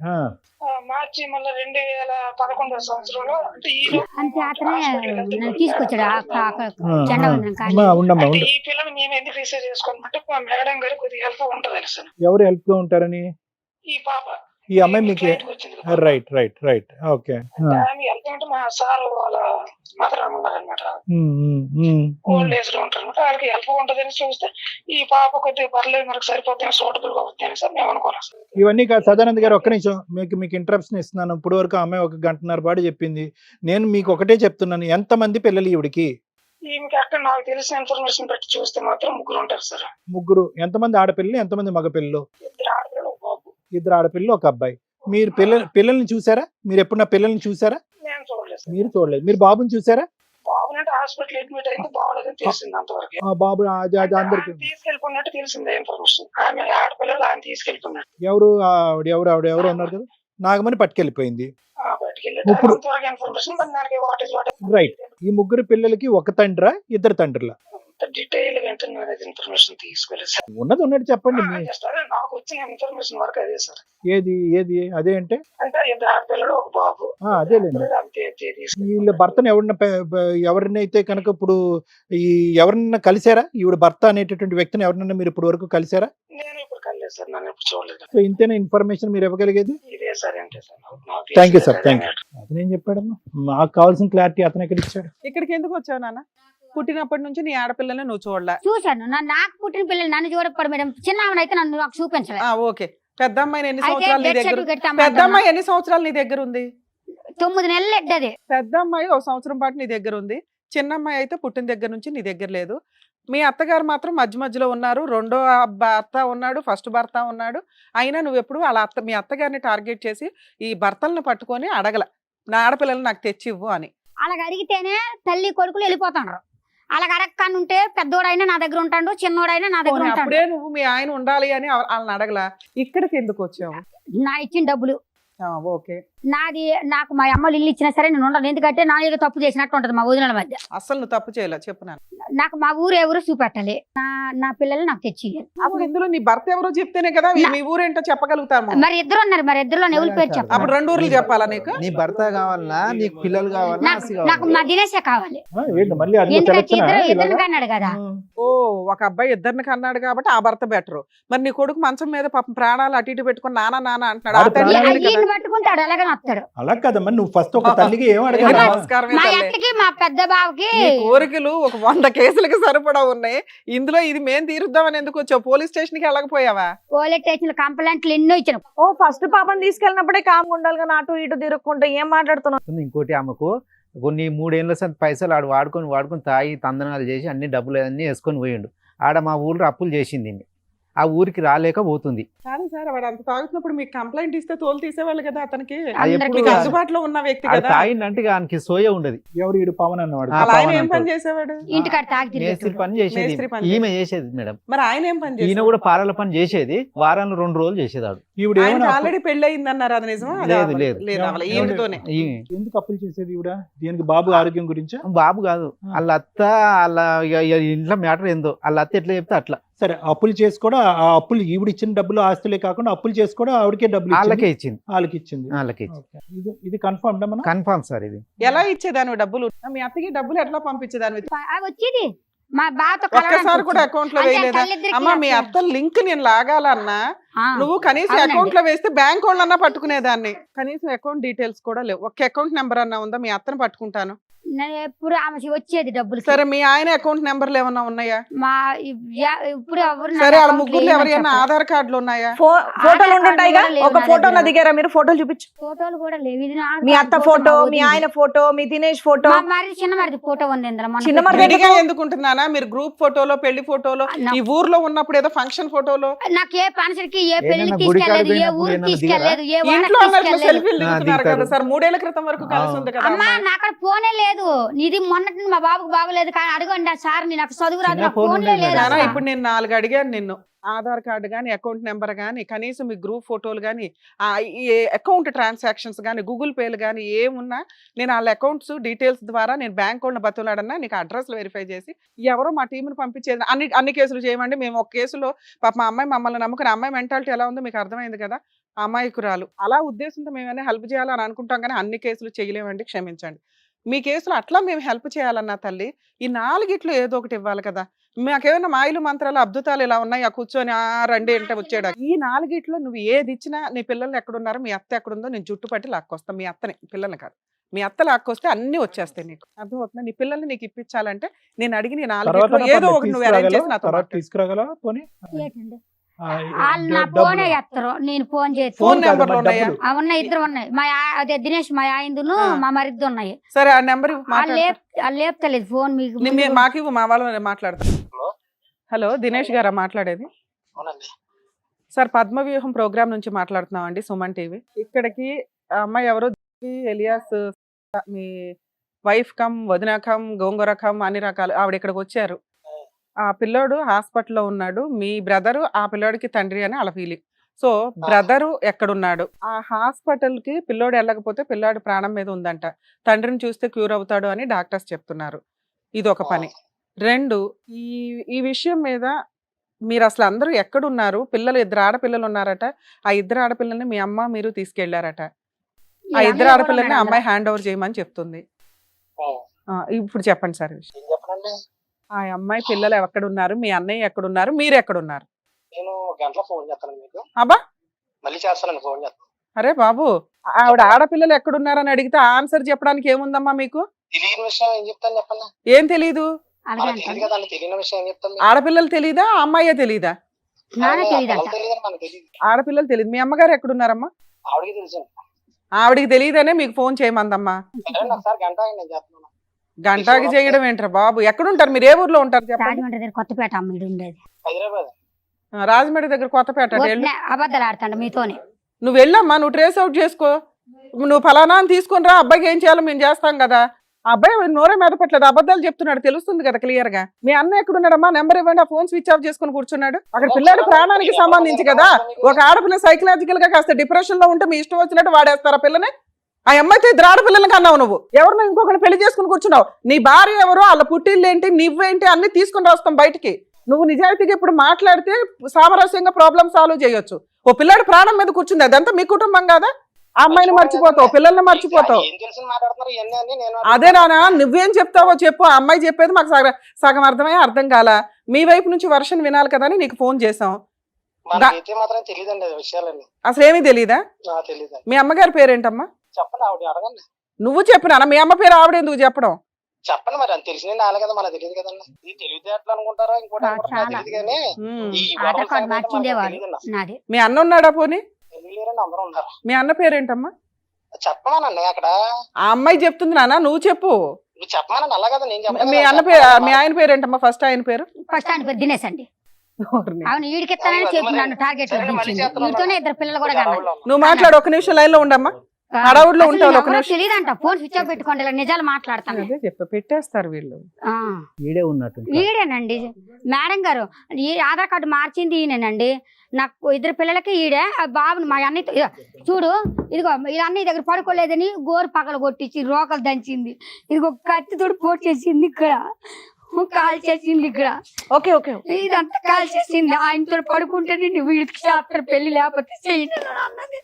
మార్చి మళ్ళీ 2011 సంవత్సరంలో అంటే ఈ పిల్లలు మేము ఎందుకు రిసీవ్ చేసుకోవాలంటే మా మేడం గారు కొద్దిగా హెల్ప్ ఉంటదని సార్. ఎవరు హెల్ప్ గా ఉంటారని? ఈ పాప ఈ అమ్మాయి మీకు క్లయింట్కి వచ్చింది కదా. రైట్ రైట్ రైట్ ఓకే ఆమె వెళ్తుంటే మా సార్ వాళ్ళ మదర్ ఉన్నారనమాట, ఓల్డ్ ఏజ్ లో ఉంటారు అనమాట. వాళ్ళకి హెల్ప్ ఉంటదని చూస్తే ఈ పాప కొద్దిగా పర్లేదు మనకు సరిపోతే సూటబుల్ గా అవుతుంది సార్ మేము అనుకోవాలి సార్. ఇవన్నీ కాదు సదానంద్ గారు, ఒక్క నిమిషం మీకు ఇంటరప్షన్ ఇస్తున్నాను. ఇప్పుడు వరకు అమ్మాయి 1 గంటన్నర పాటు చెప్పింది. నేను మీకు ఒకటే చెప్తున్నాను, ఎంతమంది పిల్లలు ఈవిడికి? ఈమెకి అక్కడ నాకు తెలిసిన ఇన్ఫర్మేషన్ బట్టి చూస్తే మాత్రం 3 ఉంటారు సార్. 3. ఎంతమంది ఆడపిల్లలు, ఎంతమంది మగపిల్లలు? 2 ఆడపిల్లలు 1 బాబు. 2 ఆడపిల్లలు 1 అబ్బాయి. మీరు పిల్లల్ని చూసారా? మీరు ఎప్పుడు నా పిల్లల్ని చూసారా? నేను చూడలేదు సార్. మీరు చూడలేదు. మీరు బాబుని చూసారా? బాబునంటే హాస్పిటల్ అడ్మిట్ అయింది, బాగోలేదని తెలిసింది అంతవరకు. ఆ బాబు అందరికి తీసుకెళ్ళిపోయినట్టు తెలిసిందే ఇన్ఫర్మేషన్. ఆమె ఆడపిల్లలు ఆయన తీసుకెళ్ళిపోయినట్టు ఎవరు ఎవరు ఉన్నారు కదా, నాగమని పట్టుకెళ్ళిపోయింది. బయటికి ఇప్పుడు- వెళ్ళి ఇన్ఫర్మేషన్ దానికి వాట్ ఇస్ వాట్ రైట్. ఈ 3 పిల్లలకి 1 తండ్రా, 2 తండ్రులా? డీటెయిల్ గా ఇన్ఫర్మేషన్ తీసుకోలేదు సార్. ఉన్నది ఉన్నట్టు చెప్పండి. జస్ట్ అదే నాకు వచ్చిన ఇన్ఫర్మేషన్ వరకు అదే సార్. ఏది అదే అంటే అంటే 2 ఆడపిల్లలు 1 బాబు. అదేలేండి. అంతే వీళ్ళ భర్తను ఎవరినైతే కనుక ఇప్పుడు ఎవరినైనా కలిసారా? ఈవిడ భర్త అనేటటువంటి వ్యక్తిని ఎవరినైనా మీరు ఇప్పుడు వరకు కలిసారా? నేను ఇప్పుడు కలేదు సార్, నన్ను ఇప్పుడు చూడలేదు. సో ఇంతేనా ఇన్ఫర్మేషన్ మీరు ఇవ్వగలిగేది? ఇదే సార్ అంటే sir thank you sir, thank you. అతను ఏం చెప్పాడమ్మా? మాకు కావాల్సిన క్లారిటీ అతను ఎక్కడ ఇచ్చాడు? ఇక్కడికి ఎందుకు వచ్చావు నాన్న? పుట్టినప్పటి నుంచి నీ ఆడపిల్లని నువ్వు చూడలే. చూశాను నాకు పుట్టిన పిల్లలు నన్ను చూడకపోవడం మేడం. చిన్న ఆమెను అయితే నన్ను నాకు చూపించలేదు. ఓకే. పెద్ద అమ్మాయి ఎన్ని అయితే సంవత్సరాలు నీ డెత్ దగ్గర? సర్టిఫికెట్ పెద్ద తెమ్మంటున్నా. అమ్మాయి ఎన్ని సంవత్సరాలు నీ దగ్గర ఉంది? 9 నెలలు ఎడ్డది. పెద్ద అమ్మాయి 1 సంవత్సరం పాటు నీ దగ్గర ఉంది. చిన్న అమ్మాయి అయితే పుట్టిన దగ్గర నుంచి నీ దగ్గర లేదు. మీ అత్తగారు మాత్రం మధ్యలో ఉన్నారు. 2వ భర్త ఉన్నాడు, ఫస్ట్ భర్త ఉన్నాడు. అయినా నువ్వు ఎప్పుడు అలా మీ అత్తగారిని టార్గెట్ చేసి ఈ భర్తలను పట్టుకొని అడగల, నా ఆడపిల్లలు నాకు తెచ్చి ఇవ్వు అని. అలాగ అడిగితేనే తల్లి కొడుకులు వెళ్ళిపోతాడు. అలాగ అడగకుండా ఉంటే పెద్దోడైనా నా దగ్గర ఉంటాడు, చిన్నోడైనా నా దగ్గర పోనీ ఉంటాడు. అప్పుడే నువ్వు మీ ఆయన ఉండాలి అని వాళ్ళని అడగలా. ఇక్కడికి ఎందుకు వచ్చావు? నా ఇచ్చిన డబ్బులు ఓకే. నాకు మా అమ్మలు ఇల్లు ఇచ్చినా సరే నేను ఉండను. ఎందుకంటే నా ఏదో తప్పు చేసినట్టు ఉంటది మా వదినల మధ్య. అసలు నువ్వు తప్పు చేయలే చెప్పినాను. నాకు మా ఊరు ఎవరు చూపెట్టాలి, నా పిల్లలు నాకు తెచ్చి అప్పుడు ఇందులో నీ భర్త ఎవరో చెప్తేనే కదా మీ ఊరేంటో చెప్పగలుగుతాము. మరి ఇద్దరు ఉన్నారు, మరి ఇద్దరు ఎవరి పేరు చెప్పాలి? అప్పుడు 2 ఊర్లు చెప్పాలా నీకు? నీ భర్త కావాలన్నా, నీకు పిల్లలు కావాలన్నా, నాకు మా దినేశే కావాలి. ఏంటి మళ్ళీ అదిగో ఎందుకంటే సెలక్షనా ఇద్దరు ఇలాగా? అన్నాడు కదా. ఓ ఒక అబ్బాయి 2 కన్నాడు కాబట్టి ఆ భర్త బెటరు. మరి నీ కొడుకు మంచం మీద పాపం ప్రాణాలు అటు ఇటు పెట్టుకుని నాన్న అంటున్నాడు. ఆ వాడు తల్లి ప్రాణాలు లేదు కదా. ఈయన పట్టుకుంటాడు అలాగే వస్తాడు. అలా కదమ్మా, నువ్వు ఫస్ట్ ఒక తల్లికి ఏం ఏ అడగాలి? నమస్కారమే మా తల్లి. అత్తకి మా పెద్ద బావకి నీ కోరికలు ఒక 100 కేసులకి సరిపడా ఉన్నాయి. ఇందులో ఇది మేం తీరుద్దామని ఎందుకు వచ్చావు? పోలీస్ స్టేషన్ కి వెళ్ళకపోయావా? పోలీస్ స్టేషన్ కంప్లైంట్లు ఎన్నో ఇచ్చాను. ఫస్ట్ పాపని తీసుకెళ్ళినప్పుడే కామ్ ఉండాలి కానీ అటు ఇటు తిరుక్కుంటే ఏం మాట్లాడుతున్నావు? ఇంకోటి ఆమెకు కొన్ని 3 ఏళ్ళ సంత పైసలు ఆడు వాడుకొని తాగి తందనాలు చేసి అన్ని డబ్బులు అన్ని వేసుకొని పోయిండు. ఆడ మా ఊళ్ళో అప్పులు చేసింది. ఆ ఊరికి రాలేక పోతుంది. కాదు సార్, వాడు అంత తాగుతున్నప్పుడు మీకు కంప్లైంట్ ఇస్తే తోలు తీసేవాళ్ళు కదా అతనికి. అందరికీ మీకు కాదు. అందుబాటులో ఉన్న వ్యక్తి ఆడు కదా. తాగిందంటే ఆయనకి సోయ ఉండదు. ఎవరు ఈడు పవన్ అన్నవాడు? అలా ఆయన ఏం పవన్ పని అంటాడు. చేసేవాడు? ఇంటికాడ తాగి మేస్త్రి తిరిగి పని చేసేది మేస్త్రి పని ఈమె చేసేది మేడం. మరి ఆయన ఏం పని ఈయన చేసేవాడు? కూడా పారల పని చేసేది. వారాలు 2 రోజులు చేసేదాడు. ఈవిడ ఆయనకి ఏమైనా ఆల్రెడీ పెళ్లి అయింది అన్నారు, అది నిజమా? అది లేదు, అవ్వలేదు. లేదు. లేదు అవ్వలేదు. ఈయనతోనే. ఎందుకు అప్పులు చేసేది ఈవిడ? దీనికి బాబు ఆరోగ్యం గురించా? బాబు కాదు, వాళ్ళ అత్త వాళ్ళ ఇంట్లో మ్యాటర్ ఏందో వాళ్ళ అత్త ఎట్లా చెప్తే అట్లా. సరే, అప్పులు చేసుకోవడం, ఆ అప్పులు ఈవిడ ఇచ్చిన డబ్బులు ఆస్తులే కాకుండా అప్పులు చేసుకోవడం ఆవిడకే డబ్బులు వాళ్ళకే ఇచ్చింది. వాళ్ళకి ఇచ్చింది. ఓకే. ఇది కన్ఫర్మ్ మనం? కన్ఫామ్ సార్ ఇది. ఎలా ఇచ్చేదాని డబ్బులు? మీ అత్తకి డబ్బులు ఎట్లా పంపించేదాని? వచ్చేది మా బావతో ఒక్కసారి కూడా అకౌంట్ లో వేయలేదా? అమ్మా మీ అత్త లింక్ నేను లాగాలన్నా నువ్వు కనీసం అవునండి. అకౌంట్ లో వేస్తే బ్యాంక్ వాళ్ళన్నా పట్టుకునేదాన్ని. కనీసం అకౌంట్ డీటెయిల్స్ కూడా లేవు. ఒక అకౌంట్ నెంబర్ అన్నా ఉందా? మీ అత్తను పట్టుకుంటాను. ఎప్పుడు ఆమె వచ్చేది డబ్బులు. సరే మీ ఆయన అకౌంట్ నెంబర్లు ఏమన్నా ఉన్నాయా? మా ఇప్పుడు ఎవరు నా సరే వాళ్ళ account ముగ్గురు లేవని ఎవరైనా చెప్పారు. ఆధార్ కార్డులు ఉన్నాయా? ఫోటోలు ఉంటుంటాయిగా. ఒక ఫోటో నా దిగారా మీరు? ఫోటోలు చూపించు. ఫోటోలు కూడా లేవు. ఇది నా మీ అత్త ఫోటో, మీ ఆయన ఫోటో, మీ దినేష్ ఫోటో. చిన్న మరిది ఫోటో ఉంది ఇందులో. మొన్న చిన్న మరిది విడిగా ఎందుకుంటున్నానా? మీరు గ్రూప్ ఫోటోలో, పెళ్లి ఫోటోలో, ఈ ఊర్లో ఉన్నప్పుడు ఏదో ఫంక్షన్ ఫోటోలో, నాకు ఏ ఫంక్షన్ కి ఏ పెళ్లికి ఏదైనా గుడి తీసుకెళ్లేదు, ఏ కాడికి ఊరికి పోయినప్పుడు తీసుకెళ్లేదు, ఏ ఇంట్లో ఊరికి అన్నట్లు తీసుకెళ్లేదు. సెల్ఫీలు దిగుతున్నారు దిగుతారు. కదా సార్. 3 ఏళ్ల క్రితం వరకు కలిసి ఉంది కదా అమ్మా అమ్మా. నాకు అక్కడ ఫోనే లేదు. ఇది మొన్నటి మా బాబుకు బాగోలేదు కానీ అడగండి సార్, నాకు చదువు రాదు, చిన్న నాకు ఫోన్ ఫోన్లే ఉండేది లేదు మేడం. నానా, అసలు. ఇప్పుడు నేను 4 అడిగాను నిన్ను. ఆధార్ కార్డు గానీ, అకౌంట్ నెంబర్ గానీ, కనీసం మీ గ్రూప్ ఫోటోలు గానీ, అకౌంట్ ట్రాన్సాక్షన్స్ గానీ, గూగుల్ పేలు గానీ ఏమున్నా నేను వాళ్ళ అకౌంట్స్ డీటెయిల్స్ ద్వారా నేను బ్యాంక్ వాళ్ళని బతులాడన్నా నీకు అడ్రస్లు వెరిఫై చేసి ఎవరో మా టీంని పంపించేది. అన్ని కేసులు చేయమండి. మేము ఒక కేసులో పాప మా అమ్మాయి మమ్మల్ని నమ్ముకుని, అమ్మాయి మెంటాలిటీ ఎలా ఉందో మీకు అర్థమైంది కదా. అమాయకురాలు. అలా ఉద్దేశంతో మేమైనా హెల్ప్ చేయాలని అనుకుంటాం కానీ అన్ని కేసులు చేయలేమండి, క్షమించండి. మీ కేసులో అట్లా మేము హెల్ప్ చేయాలన్నా తల్లి ఈ 4 ఏదో ఒకటి ఇవ్వాలి కదా. మాకేమైనా మాయలు మంత్రాలు అద్భుతాలు ఇలా ఉన్నాయా కూర్చొని రండి అంటే వచ్చాడు. ఈ 4 నువ్వు ఏది ఇచ్చినా నీ పిల్లలు ఎక్కడున్నారో మీ అత్త ఎక్కడుందో నేను జుట్టు పట్టి లాక్కొస్తా. మీ అత్తని, పిల్లల్ని కాదు, మీ అత్త లాక్కొస్తే అన్ని వచ్చేస్తాయి నీకు. అర్థమవుతుందా? నీ పిల్లల్ని నీకు ఇప్పించాలంటే నేను అడిగి నీ 4 ఏదో ఒకటి నువ్వు అరేంజ్ చేసి నాతో మాట్లాడు. తీసుకురాగల పోనీ ఏంటండి? వాళ్ళు నా ఫోనే చేస్తారు, నేను ఫోన్ చేస్తాను. ఫోన్ నెంబర్లు ఉన్నాయా? ఉన్నాయి, 2 ఉన్నాయి. అదే దినేష్ మా ఆయనదును మా మరిది ఉన్నాయి. సరే ఆ నెంబర్ వాళ్ళు లేపుతలేదు ఫోన్. మీకు మాకు ఇవ్వు, మా వాళ్ళు మాట్లాడతాను. హలో, దినేష్ గారా మాట్లాడేది? అవునండి. సార్, పద్మవ్యూహం ప్రోగ్రామ్ నుంచి మాట్లాడుతున్నాం అండి, సుమన్ టీవీ. ఇక్కడికి ఆ అమ్మాయి ఎవరో ఎలియాస్ మీ వైఫ్ కమ్ వదిన కమ్ గోంగూర కమ్ అన్ని రకాలు ఆవిడ ఇక్కడికి వచ్చారు. ఆ పిల్లోడు హాస్పిటల్లో ఉన్నాడు. మీ బ్రదరు ఆ పిల్లోడికి తండ్రి అని అలా ఫీలింగ్. సో బ్రదరు ఎక్కడున్నాడు? ఆ హాస్పిటల్ కి పిల్లోడు వెళ్ళకపోతే పిల్లోడి ప్రాణం మీద ఉందంట. తండ్రిని చూస్తే క్యూర్ అవుతాడు అని డాక్టర్స్ చెప్తున్నారు. ఇది ఒక పని. 2, ఈ విషయం మీద మీరు అసలు అందరూ ఎక్కడున్నారు? పిల్లలు 2 ఆడపిల్లలు ఉన్నారట. ఆ 2 ఆడపిల్లల్ని మీ అమ్మ మీరు తీసుకెళ్లారట. ఆ 2 ఆడపిల్లల్ని అమ్మాయి హ్యాండ్ ఓవర్ చేయమని చెప్తుంది. ఇప్పుడు చెప్పండి సార్ ఈ విషయం. చెప్పండి. ఆ అమ్మాయి పిల్లలు ఎక్కడున్నారు? మీ అన్నయ్య ఎక్కడున్నారు? మీరు ఎక్కడున్నారు? నేను గంటలో ఫోన్ చేస్తాను మీకు. అబ్బా, మళ్ళీ చేస్తానండి, ఫోన్ చేస్తాను. అరే బాబు, ఆవిడ ఆడపిల్లలు ఎక్కడున్నారని అడిగితే ఆన్సర్ చెప్పడానికి ఏముందమ్మా మీకు? తెలియని విషయం ఏం చెప్తాను చెప్పండి. ఏం తెలీదు? తెలియదు కదా, తెలియని విషయం ఏం చెప్తాను. ఆడపిల్లలు తెలీదా? ఆ అమ్మాయే తెలీదా? తెలియదు, మనకు తెలియదు. ఆడపిల్లలు తెలియదు. మీ అమ్మగారు ఎక్కడున్నారమ్మా? ఆవిడకి తెలుసు. ఆవిడికి తెలియదనే మీకు ఫోన్ చేయమందమ్మా. ఒకసారి గంట నేను చేస్తున్నాను. గంటకి చేయడం ఏంట్రా బాబు? ఎక్కడుంటారు మీరు? ఏ ఊర్లో ఉంటారు చెప్పండి? రాజమండ్రి దగ్గర కొత్తపేట అమ్మ ఉండేది. హైదరాబాద్. రాజమండ్రి దగ్గర కొత్తపేట. అబద్ధాలు ఆడతాండ మీతోనే. నువ్వు వెళ్ళమ్మా, నువ్వు ట్రేస్ అవుట్ చేసుకో. నువ్వు ఫలానా అని తీసుకుని రా, అబ్బాయికి ఏం చేయాలో మేము చేస్తాం కదా. ఆ అబ్బాయి నోరే మీద పట్టలేదు, అబద్ధాలు చెప్తున్నాడు, తెలుస్తుంది కదా క్లియర్ గా. మీ అన్న ఎక్కడున్నాడమ్మా? నెంబర్ ఇవ్వండి. ఆ ఫోన్ స్విచ్ ఆఫ్ చేసుకుని కూర్చున్నాడు. అక్కడ పిల్లాడి ప్రాణానికి సంబంధించి కదా. ఒక ఆడపిల్ల సైకలాజికల్ గా కాస్త డిప్రెషన్ లో ఉంటే మీ ఇష్టం వచ్చినట్టు వాడేస్తారా పిల్లని? ఆ అమ్మాయితో 2 ఆడపిల్లలకి అన్నావు నువ్వు. ఎవరినో ఇంకొకటి పెళ్లి చేసుకుని కూర్చున్నావు. నీ భార్య ఎవరో, వాళ్ళ పుట్టిల్లు ఏంటి, నువ్వేంటి అన్ని తీసుకుని వస్తాం బయటికి. నువ్వు నిజాయితీగా ఇప్పుడు మాట్లాడితే సామరస్యంగా ప్రాబ్లమ్ సాల్వ్ చేయొచ్చు. ఓ పిల్లాడి ప్రాణం మీద కూర్చుంది, అదంతా మీ కుటుంబం కదా. ఆ అమ్మాయిని మర్చిపోతావు, పిల్లల్ని మర్చిపోతావు. అదే నానా, నువ్వేం చెప్తావో చెప్పు. ఆ అమ్మాయి చెప్పేది మాకు సగం అర్థం కాల. మీ వైపు నుంచి వర్షన్ వినాలి కదా అని నీకు ఫోన్ చేసాం. అసలు ఏమీ తెలీదా? మీ అమ్మగారి పేరేంటమ్మా? చెప్పండి, ఆవిడ అడగండి. నువ్వు చెప్పినా? మీ అమ్మ పేరు ఆవిడ ఎందుకు చెప్పడం? చెప్పండి, మరి అని తెలిసిన నాలుగు కదా, మనకు తెలియదు కదండి. ఇది తెలివితే ఎట్లా అనుకుంటారా? ఇంకోటి తెలియదు కానీ మీ అన్న ఉన్నాడా? పోనీ తెలియలేరండి, అందరూ ఉన్నారు. మీ అన్న పేరేంటమ్మా? చెప్పమానండి అక్కడ. ఆ అమ్మాయి చెప్తుంది నాన్న, నువ్వు చెప్పు. నువ్వు చెప్పమానండి, అలా కదా నేను చెప్పాను. మీ అన్న పేరు, మీ ఆయన పేరేంటమ్మా? ఫస్ట్ ఆయన పేరు? ఫస్ట్ ఆయన పేరు దినేష్ అండి. అవును, ఈడికెత్తానని చెప్పి నన్ను టార్గెట్ వీటితోనే 2 పిల్లలు కూడా కన్నా. నువ్వు మాట్లాడు, 1 నిమిషం లైన్ లో ఉండమ్మా. హడావుడిలో ఉంటావు. 1 నిమిషం తెలియదంట. ఫోన్ స్విచ్ ఆఫ్ పెట్టుకోండి, ఇలా నిజాలు మాట్లాడతాను. అదే చెప్ప పెట్టేస్తారు వీళ్ళు. ఈడే ఉన్నట్టు. ఈడేనండి మేడం గారు. ఈ ఆధార్ కార్డు మార్చింది ఈయనండి. నాకు 2 పిల్లలకి ఈడే. ఆ బాబుని మా అన్నయ్యతో చూడు, ఇదిగో ఈ అన్నయ్య దగ్గర పడుకోలేదని గోరు పగలు కొట్టించి రోకలు దంచింది. ఇదిగో కత్తితోడు పోటు చేసింది, ఇక్కడ కాల్ చేసింది, ఇక్కడ ఓకే ఓకే ఇదంతా కాల్ చేసింది. ఆయనతో పడుకుంటేనే నువ్వు వీడికి చేస్తారు పెళ్లి, లేకపోతే చెయ్యి అన్నది.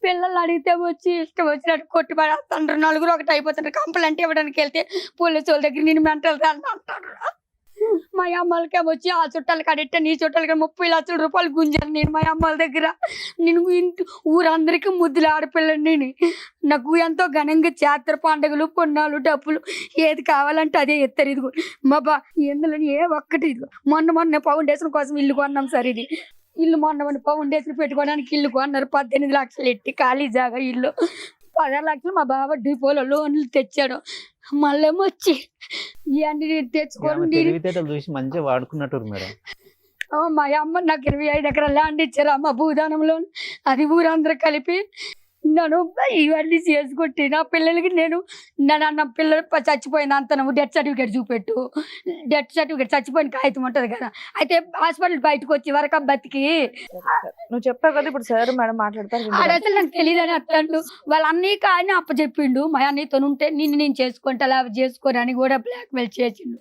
పిల్లలు అడిగితే వచ్చి ఇష్టం వచ్చినట్టు కొట్టి పడేస్తాండ్రు. 4 ఒకటి అయిపోతుండ్రు. కంప్లైంట్ ఇవ్వడానికి వెళ్తే పోలీసు వాళ్ళ దగ్గర నేను మెంటల్ అంటాడు. మా అమ్మలకేమో వచ్చి ఆ చుట్టాలు కడితే నీ చుట్టాలకి 30 లక్షల రూపాయలు గుంజాను నేను మా అమ్మల దగ్గర. నేను ఊరందరికీ ముద్దులు ఆడపిల్లండి. నాకు ఎంతో ఘనంగా చేస్తారు పండుగలు, పుణ్యాలు, డబ్బులు ఏది కావాలంటే అదే ఎత్తారు. ఇదిగో మా ఇందులో ఏ ఒక్కటి ఇదిగో మొన్న ఫౌండేషన్ కోసం ఇల్లు కొన్నాం సార్. ఇది ఇల్లు మొన్న ఫౌండేషన్ పెట్టుకోవడానికి ఇల్లు కొన్నారు. 18 లక్షలు ఎట్టి ఖాళీ జాగా ఇల్లు. 16 లక్షలు మా బాబా డిపోలో లోన్లు తెచ్చాడు. మళ్ళీ వచ్చి ఇవన్నీ తెచ్చుకోండి చూసి మంచిగా వాడుకున్నట్టు మేడం. మా అమ్మ నాకు 25 ఎకరాల ల్యాండ్ ఇచ్చారు అమ్మ భూదానంలో. అది ఊరందరూ కలిపి నన్ను ఇవన్నీ చేసుకుంటే నా పిల్లలకి నేను నా పిల్లలు చచ్చిపోయిన అంత నువ్వు డెత్ సర్టిఫికేట్ చూపెట్టు. డెత్ సర్టిఫికేట్ చచ్చిపోయిన కాగితం ఉంటుంది కదా. అయితే హాస్పిటల్ బయటకు వచ్చి వరకు బతికి నువ్వు చెప్పావు కదా ఇప్పుడు సార్ మేడం మాట్లాడతారు. అసలు నాకు తెలియదని అట్లాండు. వాళ్ళ అన్నయ్యకి ఆయన అప్పచెప్పిండు. మా అన్నయ్యతో ఉంటే నేను చేసుకుంటా అలా చేసుకోని అని కూడా బ్లాక్ మెయిల్ చేసిండు.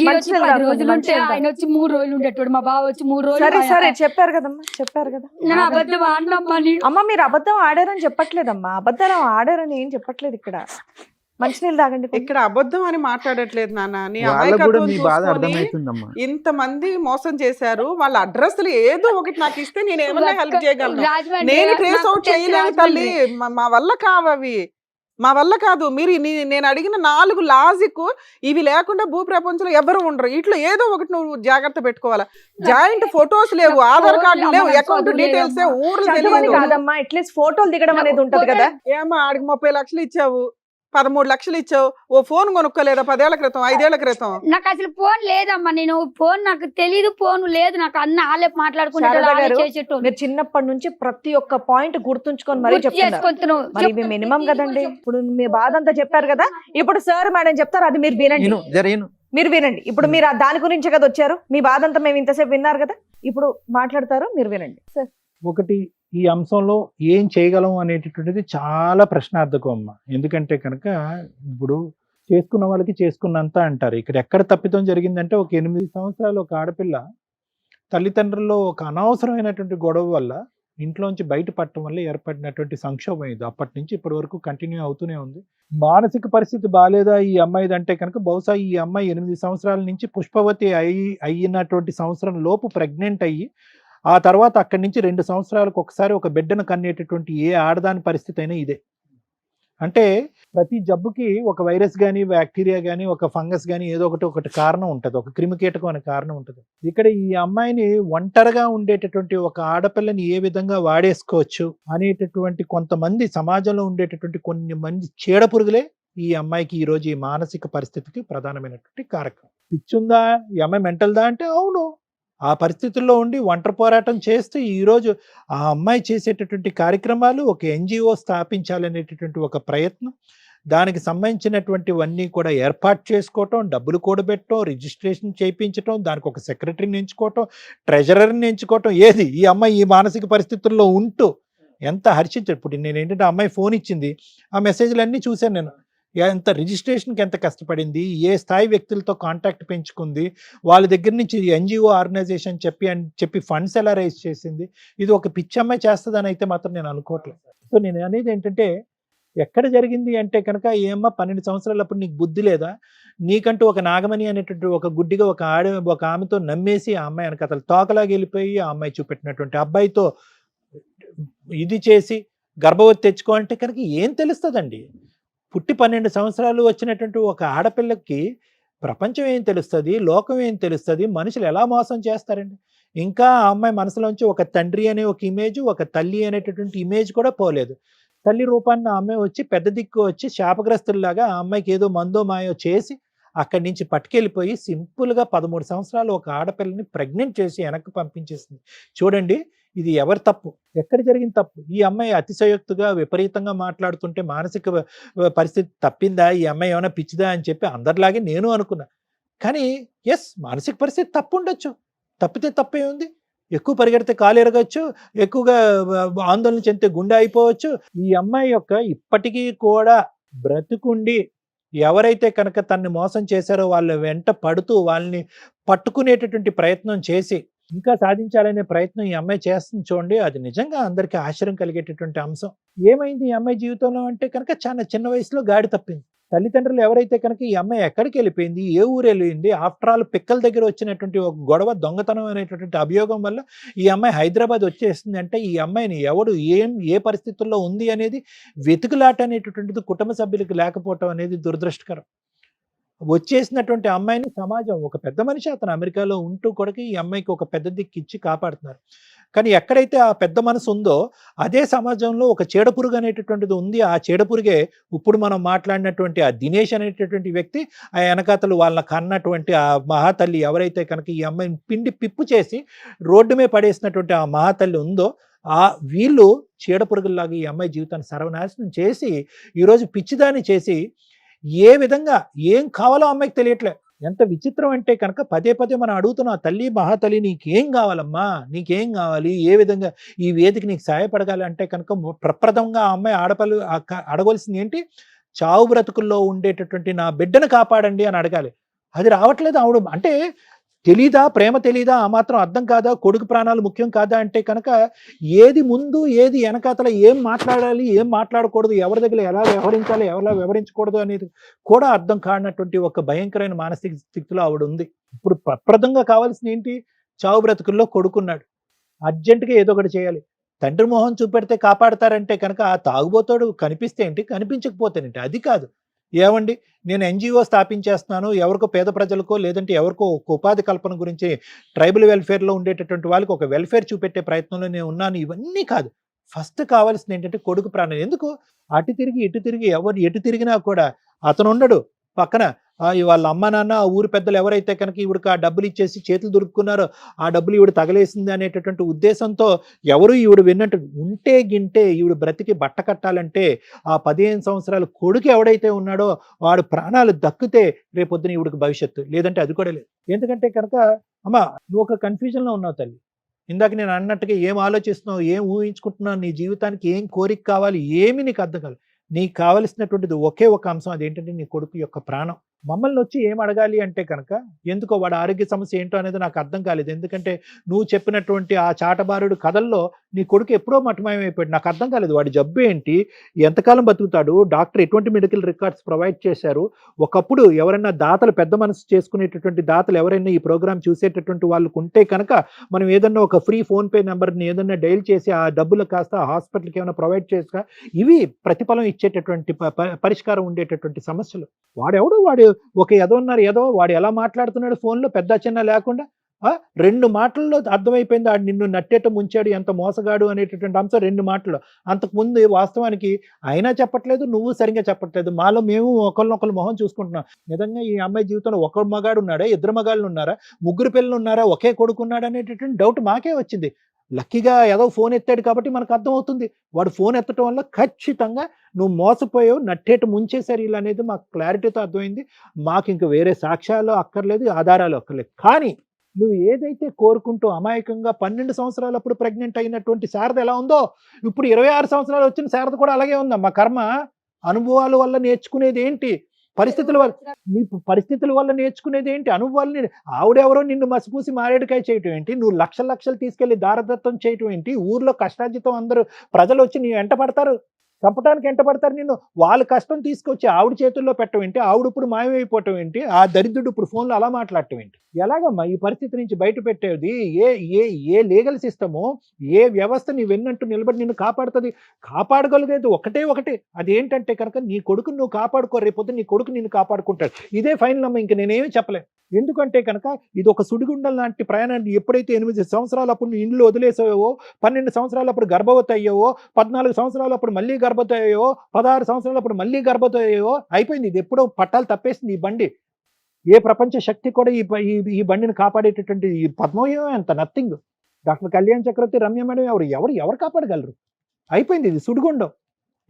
ఈ వచ్చి 10 రోజులు ఉంటే ఆయన వచ్చి 3 రోజులు ఉండేటోడు. మా బావ వచ్చి 3 రోజులు. సరే చెప్పారు కదమ్మా, చెప్పారు కదా. నేను అబద్ధం ఆడినమ్మా. అమ్మ మీరు అబద్ధం ఆడారని చెప్పారు చెప్పట్లేదమ్మా, అబద్ధాలు ఆడారని ఏం చెప్పట్లేదు ఇక్కడ. మంచినీళ్ళు తాగండి కొంచెం. ఇక్కడ అబద్ధం అని మాట్లాడట్లేదు నాన్న. నీ వాళ్ళకు కూడా అమాయకత్వం మీ బాధ చూసుకొని అర్థమవుతుందమ్మా. ఇంతమంది మోసం చేశారు. వాళ్ళ అడ్రస్లు ఏదో ఒకటి నాకు ఇస్తే నేను ఏమన్నా హెల్ప్ చేయగలను. రాజమండ్రి నేను ట్రేస్ నాకు అవుట్ తెలుసు చేయలేను తల్లి. రాజమండ్రి. మా వల్ల కావవి, మా వల్ల కాదు. మీరు నేను అడిగిన 4 లాజిక్ ఇవి లేకుండా భూ ప్రపంచంలో ఎవరు ఉండరు. ఇట్లా ఏదో ఒకటి నువ్వు జాగ్రత్త పెట్టుకోవాలా. జాయింట్ ఫొటోస్ లేవు, ఆధార్ కార్డు లేవు, అకౌంట్ డీటెయిల్స్ ఊర్లు చదవని తెలియదు. కాదమ్మా, అట్లీస్ట్ ఫోటోలు దిగడం అనేది ఉంటది కదా. ఏమో ఆడికి 30 లక్షలు ఇచ్చావు, 13 లక్షలు ఇచ్చావు. ఓ ఫోన్ కొనుక్కోలేదా 10 ఏళ్ల క్రితం, 5 ఏళ్ల క్రితం? నాకు అసలు ఫోన్ లేదమ్మా. నేను ఫోన్ నాకు తెలీదు, ఫోన్ లేదు నాకు. అన్న వాళ్ళే శారద మాట్లాడుకుంటారు, గారు, చేసేటోళ్ళు. మీరు చిన్నప్పటి నుంచి ప్రతి ఒక్క పాయింట్ గుర్తుంచుకొని మరీ చెప్తున్నారు. చేసుకుంటున్నావు. మరి ఇవి మినిమం కదండి. ఇప్పుడు మీ బాధ అంతా చెప్పారు కదా, ఇప్పుడు సార్ మేడం చెప్తారు, అది మీరు వినండి. మీరు వినండి. ఇప్పుడు మీరు దాని గురించి కదా వచ్చారు. మీ బాధ అంతా మేము ఇంతసేపు విన్నారు కదా, ఇప్పుడు మాట్లాడతారు, మీరు వినండి సార్. ఒకటి, ఈ అంశంలో ఏం చేయగలం అనేటటువంటిది చాలా ప్రశ్నార్థకం అమ్మ. ఎందుకంటే కనుక ఇప్పుడు చేసుకున్న వాళ్ళకి చేసుకున్నంత అంటారు. ఇక్కడ ఎక్కడ తప్పిదం జరిగిందంటే, ఒక 8 సంవత్సరాలు ఒక ఆడపిల్ల తల్లిదండ్రుల్లో ఒక అనవసరమైనటువంటి గొడవ వల్ల ఇంట్లోంచి బయటపడటం వల్ల ఏర్పడినటువంటి సంక్షోభం ఇది. అప్పటి నుంచి ఇప్పటి వరకు కంటిన్యూ అవుతూనే ఉంది. మానసిక పరిస్థితి బాగాలేదా ఈ అమ్మాయిది అంటే కనుక, బహుశా ఈ అమ్మాయి 8 సంవత్సరాల నుంచి పుష్పవతి అయినటువంటి సంవత్సరం లోపు ప్రెగ్నెంట్ అయ్యి, ఆ తర్వాత అక్కడి నుంచి 2 సంవత్సరాలకు ఒకసారి ఒక బిడ్డను కనేటటువంటి ఏ ఆడదాని పరిస్థితి అయినా ఇదే. అంటే ప్రతి జబ్బుకి ఒక వైరస్ కానీ, బ్యాక్టీరియా కానీ, ఒక ఫంగస్ కానీ ఏదో ఒకటి కారణం ఉంటుంది, ఒక క్రిమికీటకం అనే కారణం ఉంటుంది. ఇక్కడ ఈ అమ్మాయిని ఒంటరిగా ఉండేటటువంటి ఒక ఆడపిల్లని ఏ విధంగా వాడేసుకోవచ్చు అనేటటువంటి కొంతమంది సమాజంలో ఉండేటటువంటి కొన్ని మంది చీడపురుగులే ఈ అమ్మాయికి ఈరోజు ఈ మానసిక పరిస్థితికి ప్రధానమైనటువంటి కారకం. పిచ్చుందా ఈ అమ్మాయి, మెంటల్దా అంటే అవును. ఆ పరిస్థితుల్లో ఉండి ఒంటరి పోరాటం చేస్తూ ఈరోజు ఆ అమ్మాయి చేసేటటువంటి కార్యక్రమాలు, ఒక ఎన్జిఓ స్థాపించాలనేటటువంటి ఒక ప్రయత్నం, దానికి సంబంధించినటువంటివన్నీ కూడా ఏర్పాటు చేసుకోవటం, డబ్బులు కూడబెట్టడం, రిజిస్ట్రేషన్ చేయించడం, దానికి ఒక సెక్రటరీని ఎంచుకోవటం, ట్రెజరర్ని ఎంచుకోవటం. ఏది ఈ అమ్మాయి ఈ మానసిక పరిస్థితుల్లో ఉంటూ ఎంత హర్షించాడు. ఇప్పుడు నేను ఏంటంటే, ఆ అమ్మాయి ఫోన్ ఇచ్చింది, ఆ మెసేజ్లన్నీ చూశాను నేను. ఎంత రిజిస్ట్రేషన్కి ఎంత కష్టపడింది, ఏ స్థాయి వ్యక్తులతో కాంటాక్ట్ పెంచుకుంది, వాళ్ళ దగ్గర నుంచి ఎన్జిఓ ఆర్గనైజేషన్ చెప్పి ఫండ్స్ ఎలా రైజ్ చేసింది. ఇది ఒక పిచ్చమ్మాయి చేస్తుందని అయితే మాత్రం నేను అనుకోవట్లేదు. సో నేను అనేది ఏంటంటే, ఎక్కడ జరిగింది అంటే కనుక, ఏమ్మా 12 సంవత్సరాలప్పుడు నీకు బుద్ధి లేదా? నీకంటూ ఒక నాగమణి అనేటువంటి ఒక గుడ్డిగా ఒక ఆమెతో నమ్మేసి ఆ అమ్మాయి వెనకాతల తోకలాగా వెళ్ళిపోయి, ఆ అమ్మాయి చూపెట్టినటువంటి అబ్బాయితో ఇది చేసి గర్భవతి తెచ్చుకో అంటే కనుక ఏం తెలుస్తుందండి? పుట్టి 12 సంవత్సరాలు వచ్చినటువంటి ఒక ఆడపిల్లకి ప్రపంచం ఏం తెలుస్తుంది, లోకం ఏం తెలుస్తుంది, మనుషులు ఎలా మోసం చేస్తారండి? ఇంకా ఆ అమ్మాయి మనసులోంచి ఒక తండ్రి అనే ఒక ఇమేజ్, ఒక తల్లి అనేటటువంటి ఇమేజ్ కూడా పోలేదు. తల్లి రూపాన్ని ఆ అమ్మాయి వచ్చి పెద్ద దిక్కు వచ్చి శాపగ్రస్తుల్లాగా ఆ అమ్మాయికి ఏదో మందో మాయో చేసి అక్కడి నుంచి పట్టుకెళ్ళిపోయి సింపుల్గా 13 సంవత్సరాలు ఒక ఆడపిల్లని ప్రెగ్నెంట్ చేసి వెనక్కి పంపించేసింది. చూడండి, ఇది ఎవరి తప్పు? ఎక్కడ జరిగిన తప్పు? ఈ అమ్మాయి అతిశయోక్తిగా విపరీతంగా మాట్లాడుతుంటే మానసిక పరిస్థితి తప్పిందా, ఈ అమ్మాయి ఏమైనా పిచ్చిదా అని చెప్పి అందరిలాగే నేను అనుకున్నా. కానీ ఎస్, మానసిక పరిస్థితి తప్పు ఉండొచ్చు, తప్పితే తప్పే ఉంది. ఎక్కువ పరిగెడితే కాలు ఎరగచ్చు, ఎక్కువగా ఆందోళన చెందితే గుండె అయిపోవచ్చు. ఈ అమ్మాయి యొక్క ఇప్పటికీ కూడా బ్రతుకుండి ఎవరైతే కనుక తన్ని మోసం చేశారో వాళ్ళ వెంట పడుతూ వాళ్ళని పట్టుకునేటటువంటి ప్రయత్నం చేసి ఇంకా సాధించాలనే ప్రయత్నం ఈ అమ్మాయి చేస్తుంది. చూడండి, అది నిజంగా అందరికీ ఆశ్చర్యం కలిగేటటువంటి అంశం. ఏమైంది ఈ అమ్మాయి జీవితంలో అంటే కనుక, చాలా చిన్న వయసులో గాడి తప్పింది. తల్లిదండ్రులు ఎవరైతే కనుక ఈ అమ్మాయి ఎక్కడికి వెళ్ళిపోయింది, ఏ ఊరు వెళ్ళింది, ఆఫ్టర్ ఆల్ పిక్కల దగ్గర వచ్చినటువంటి ఒక గొడవ, దొంగతనం అనేటటువంటి అభియోగం వల్ల ఈ అమ్మాయి హైదరాబాద్ వచ్చేస్తుంది అంటే, ఈ అమ్మాయిని ఎవడు ఏ పరిస్థితుల్లో ఉంది అనేది వెతుకులాట అనేటటువంటిది కుటుంబ సభ్యులకు లేకపోవటం అనేది దురదృష్టకరం. వచ్చేసినటువంటి అమ్మాయిని సమాజం, ఒక పెద్ద మనిషి అతను అమెరికాలో ఉంటూ కూడా ఈ అమ్మాయికి ఒక పెద్ద దిక్కు ఇచ్చి కాపాడుతున్నారు. కానీ ఎక్కడైతే ఆ పెద్ద మనసు ఉందో అదే సమాజంలో ఒక చీడపురుగు అనేటటువంటిది ఉంది. ఆ చీడపురుగే ఇప్పుడు మనం మాట్లాడినటువంటి ఆ దినేష్ అనేటటువంటి వ్యక్తి, ఆ వెనకాతలు వాళ్ళ కన్నటువంటి ఆ మహాతల్లి ఎవరైతే కనుక ఈ అమ్మాయిని పిండి పిప్పు చేసి రోడ్డు మీద పడేసినటువంటి ఆ మహాతల్లి ఉందో, ఆ వీళ్ళు చీడపురుగుల్లాగా ఈ అమ్మాయి జీవితాన్ని సర్వనాశనం చేసి ఈరోజు పిచ్చిదాన్ని చేసి ఏ విధంగా ఏం కావాలో అమ్మాయికి తెలియట్లే. ఎంత విచిత్రం అంటే కనుక పదే మనం అడుగుతున్నా, తల్లి మహాతల్లి నీకేం కావాలమ్మా, నీకేం కావాలి, ఏ విధంగా ఈ వేదిక నీకు సహాయపడగాలి అంటే కనుక ప్రప్రథంగా ఆ అమ్మాయి ఆడపల్లి అడగవలసింది ఏంటి? చావు బ్రతుకుల్లో ఉండేటటువంటి నా బిడ్డను కాపాడండి అని అడగాలి. అది రావట్లేదు ఆవిడ. అంటే తెలీదా? ప్రేమ తెలీదా? ఆ మాత్రం అర్థం కాదా? కొడుకు ప్రాణాలు ముఖ్యం కాదా అంటే కనుక ఏది ముందు ఏది వెనకాతల, ఏం మాట్లాడాలి ఏం మాట్లాడకూడదు, ఎవరి దగ్గర ఎలా వ్యవహరించాలి ఎలా వ్యవహరించకూడదు అనేది కూడా అర్థం కానటువంటి ఒక భయంకరమైన మానసిక స్థితిలో ఆవిడ ఉంది. ఇప్పుడు ప్రప్రదంగా కావాల్సిన ఏంటి? చావు బ్రతుకుల్లో కొడుకున్నాడు, అర్జెంటుగా ఏదో ఒకటి చేయాలి. తండ్రి మొహం చూపెడితే కాపాడతారంటే కనుక ఆ తాగుబోతాడు కనిపిస్తే ఏంటి, కనిపించకపోతేనేంటి? అది కాదు. ఏమండి, నేను ఎన్జిఓ స్థాపించేస్తున్నాను, ఎవరికో పేద ప్రజలకో లేదంటే ఎవరికో ఒక ఉపాధి కల్పన గురించి ట్రైబల్ వెల్ఫేర్లో ఉండేటటువంటి వాళ్ళకి ఒక వెల్ఫేర్ చూపెట్టే ప్రయత్నంలో నేను ఉన్నాను, ఇవన్నీ కాదు. ఫస్ట్ కావాల్సింది ఏంటంటే కొడుకు ప్రాణం. ఎందుకు అటు తిరిగి ఇటు తిరిగి ఎవరు ఎటు తిరిగినా కూడా అతను ఉండడు పక్కన. వాళ్ళ అమ్మ నాన్న ఆ ఊరు పెద్దలు ఎవరైతే కనుక ఈవిడికి ఆ డబ్బులు ఇచ్చేసి చేతులు దొరుకున్నారో ఆ డబ్బులు ఈవిడ తగలేసింది అనేటటువంటి ఉద్దేశంతో ఎవరు ఈవిడ విన్నట్టు ఉంటే గింటే ఈవిడ బ్రతికి బట్ట కట్టాలంటే ఆ 15 సంవత్సరాల కొడుకు ఎవడైతే ఉన్నాడో వాడు ప్రాణాలు దక్కితే రేపొద్దున ఈవిడికి భవిష్యత్తు, లేదంటే అది కూడా లేదు. ఎందుకంటే కనుక అమ్మ నువ్వు ఒక కన్ఫ్యూజన్లో ఉన్నావు తల్లి. ఇందాక నేను అన్నట్టుగా ఏం ఆలోచిస్తున్నావు, ఏం ఊహించుకుంటున్నావు, నీ జీవితానికి ఏం కోరిక కావాలి, ఏమి నీకు అర్థం కాదు. నీకు కావలసినటువంటిది ఒకే ఒక అంశం, అదేంటంటే నీ కొడుకు యొక్క ప్రాణం. మమ్మల్ని వచ్చి ఏం అడగాలి అంటే కనుక ఎందుకో వాడు ఆరోగ్య సమస్య ఏంటో అనేది నాకు అర్థం కాలేదు. ఎందుకంటే నువ్వు చెప్పినటువంటి ఆ చాటబారుడు కథల్లో నీ కొడుకు ఎప్పుడో మఠమయమైపోయాడు. నాకు అర్థం కాలేదు వాడి జబ్బు ఏంటి, ఎంతకాలం బతుకుతాడు, డాక్టర్ ఎటువంటి మెడికల్ రికార్డ్స్ ప్రొవైడ్ చేశారు. ఒకప్పుడు ఎవరైనా దాతలు పెద్ద మనసు చేసుకునేటటువంటి దాతలు ఎవరైనా ఈ ప్రోగ్రామ్ చూసేటటువంటి వాళ్ళకు ఉంటే కనుక మనం ఏదన్నా ఒక ఫ్రీ ఫోన్పే నెంబర్ని ఏదన్నా డైల్ చేసి ఆ డబ్బులు కాస్త హాస్పిటల్కి ఏమైనా ప్రొవైడ్ చేస్తా, ఇవి ప్రతిఫలం ఇచ్చేటటువంటి పరిష్కారం ఉండేటటువంటి సమస్యలు. వాడు ఒక ఏదో వాడు ఎలా మాట్లాడుతున్నాడు ఫోన్లో పెద్ద చిన్న లేకుండా 2 మాటల్లో అర్థమైపోయింది ఆడు నిన్ను నట్టేట ముంచాడు, ఎంత మోసగాడు అనేటటువంటి అంశం 2 మాటల్లో. అంతకుముందు వాస్తవానికి అయినా చెప్పట్లేదు, నువ్వు సరిగ్గా చెప్పట్లేదు, మాలో మేము ఒకరినొకరు మొహం చూసుకుంటున్నాం. నిజంగా ఈ అమ్మాయి జీవితంలో ఒక మగాడు ఉన్నాడా, 2 మగాళ్ళు ఉన్నారా, 3 పిల్లలు ఉన్నారా, ఒకే కొడుకున్నాడా అనేటటువంటి డౌట్ మాకే వచ్చింది. లక్కీగా ఏదో ఫోన్ ఎత్తాడు కాబట్టి మనకు అర్థమవుతుంది. వాడు ఫోన్ ఎత్తడం వల్ల ఖచ్చితంగా నువ్వు మోసపోయావు, నట్టేట ముంచేశారు ఇలా అనేది మాకు క్లారిటీతో అర్థమైంది. మాకు ఇంక వేరే సాక్ష్యాలు అక్కర్లేదు, ఆధారాలు అక్కర్లేదు. కానీ నువ్వు ఏదైతే కోరుకుంటూ అమాయకంగా 12 సంవత్సరాలప్పుడు ప్రెగ్నెంట్ అయినటువంటి శారద ఎలా ఉందో ఇప్పుడు 26 సంవత్సరాలు వచ్చిన శారద కూడా అలాగే ఉందమ్మా. కర్మ అనుభవాల వల్ల నేర్చుకునేది ఏంటి, పరిస్థితుల వల్ల నేర్చుకునేది ఏంటి, అనుభవాలని. ఆవిడెవరో నిన్ను మసిపూసి మారేడుకాయ చేయటం ఏంటి, నువ్వు లక్షలు తీసుకెళ్లి దారదత్తం చేయటం ఏంటి, ఊర్లో కష్టార్జితం అందరూ ప్రజలు వచ్చి నీ వెంట పడతారు, చంపడానికి ఎంట పడతారు నిన్ను, వాళ్ళ కష్టం తీసుకొచ్చి ఆవిడ చేతుల్లో పెట్టడం ఏంటి, ఆవిడ ఇప్పుడు మాయమైపోవటం ఏంటి, ఆ దరిద్రుడు ఇప్పుడు ఫోన్లో అలా మాట్లాడటం ఏంటి. ఎలాగమ్మా ఈ పరిస్థితి నుంచి బయట పెట్టేది? ఏ లీగల్ సిస్టము, ఏ వ్యవస్థ నీ వెన్నట్టు నిలబడి నిన్ను కాపాడుతుంది? కాపాడగలిగేది ఒకటే, అదేంటంటే కనుక నీ కొడుకుని నువ్వు కాపాడుకో, రేపొద్దు నీ కొడుకు నిన్ను కాపాడుకుంటాడు. ఇదే ఫైనల్ అమ్మ, ఇంక నేనేమి చెప్పలేను. ఎందుకంటే కనుక ఇది ఒక సుడిగుండం లాంటి ప్రయాణాన్ని. ఎప్పుడైతే 8 సంవత్సరాలప్పుడు నువ్వు ఇండ్లు వదిలేసావో, 12 సంవత్సరాలప్పుడు గర్భవతి అయ్యావో, 14 సంవత్సరాలప్పుడు మళ్ళీ గర్భవతి అయ్యావో, 16 సంవత్సరాలప్పుడు మళ్ళీ గర్భవతి అయ్యావో, అయిపోయింది. ఇది ఎప్పుడో పట్టాలు తప్పేసింది ఈ బండి. ఏ ప్రపంచ శక్తి కూడా ఈ బండిని కాపాడేటటువంటి ఈ పద్మవ్యూహం ఎంత నథింగ్. డాక్టర్ కళ్యాణ్ చక్రవర్తి, రమ్య మేడం ఎవరు కాపాడగలరు? అయిపోయింది, ఇది సుడిగుండం.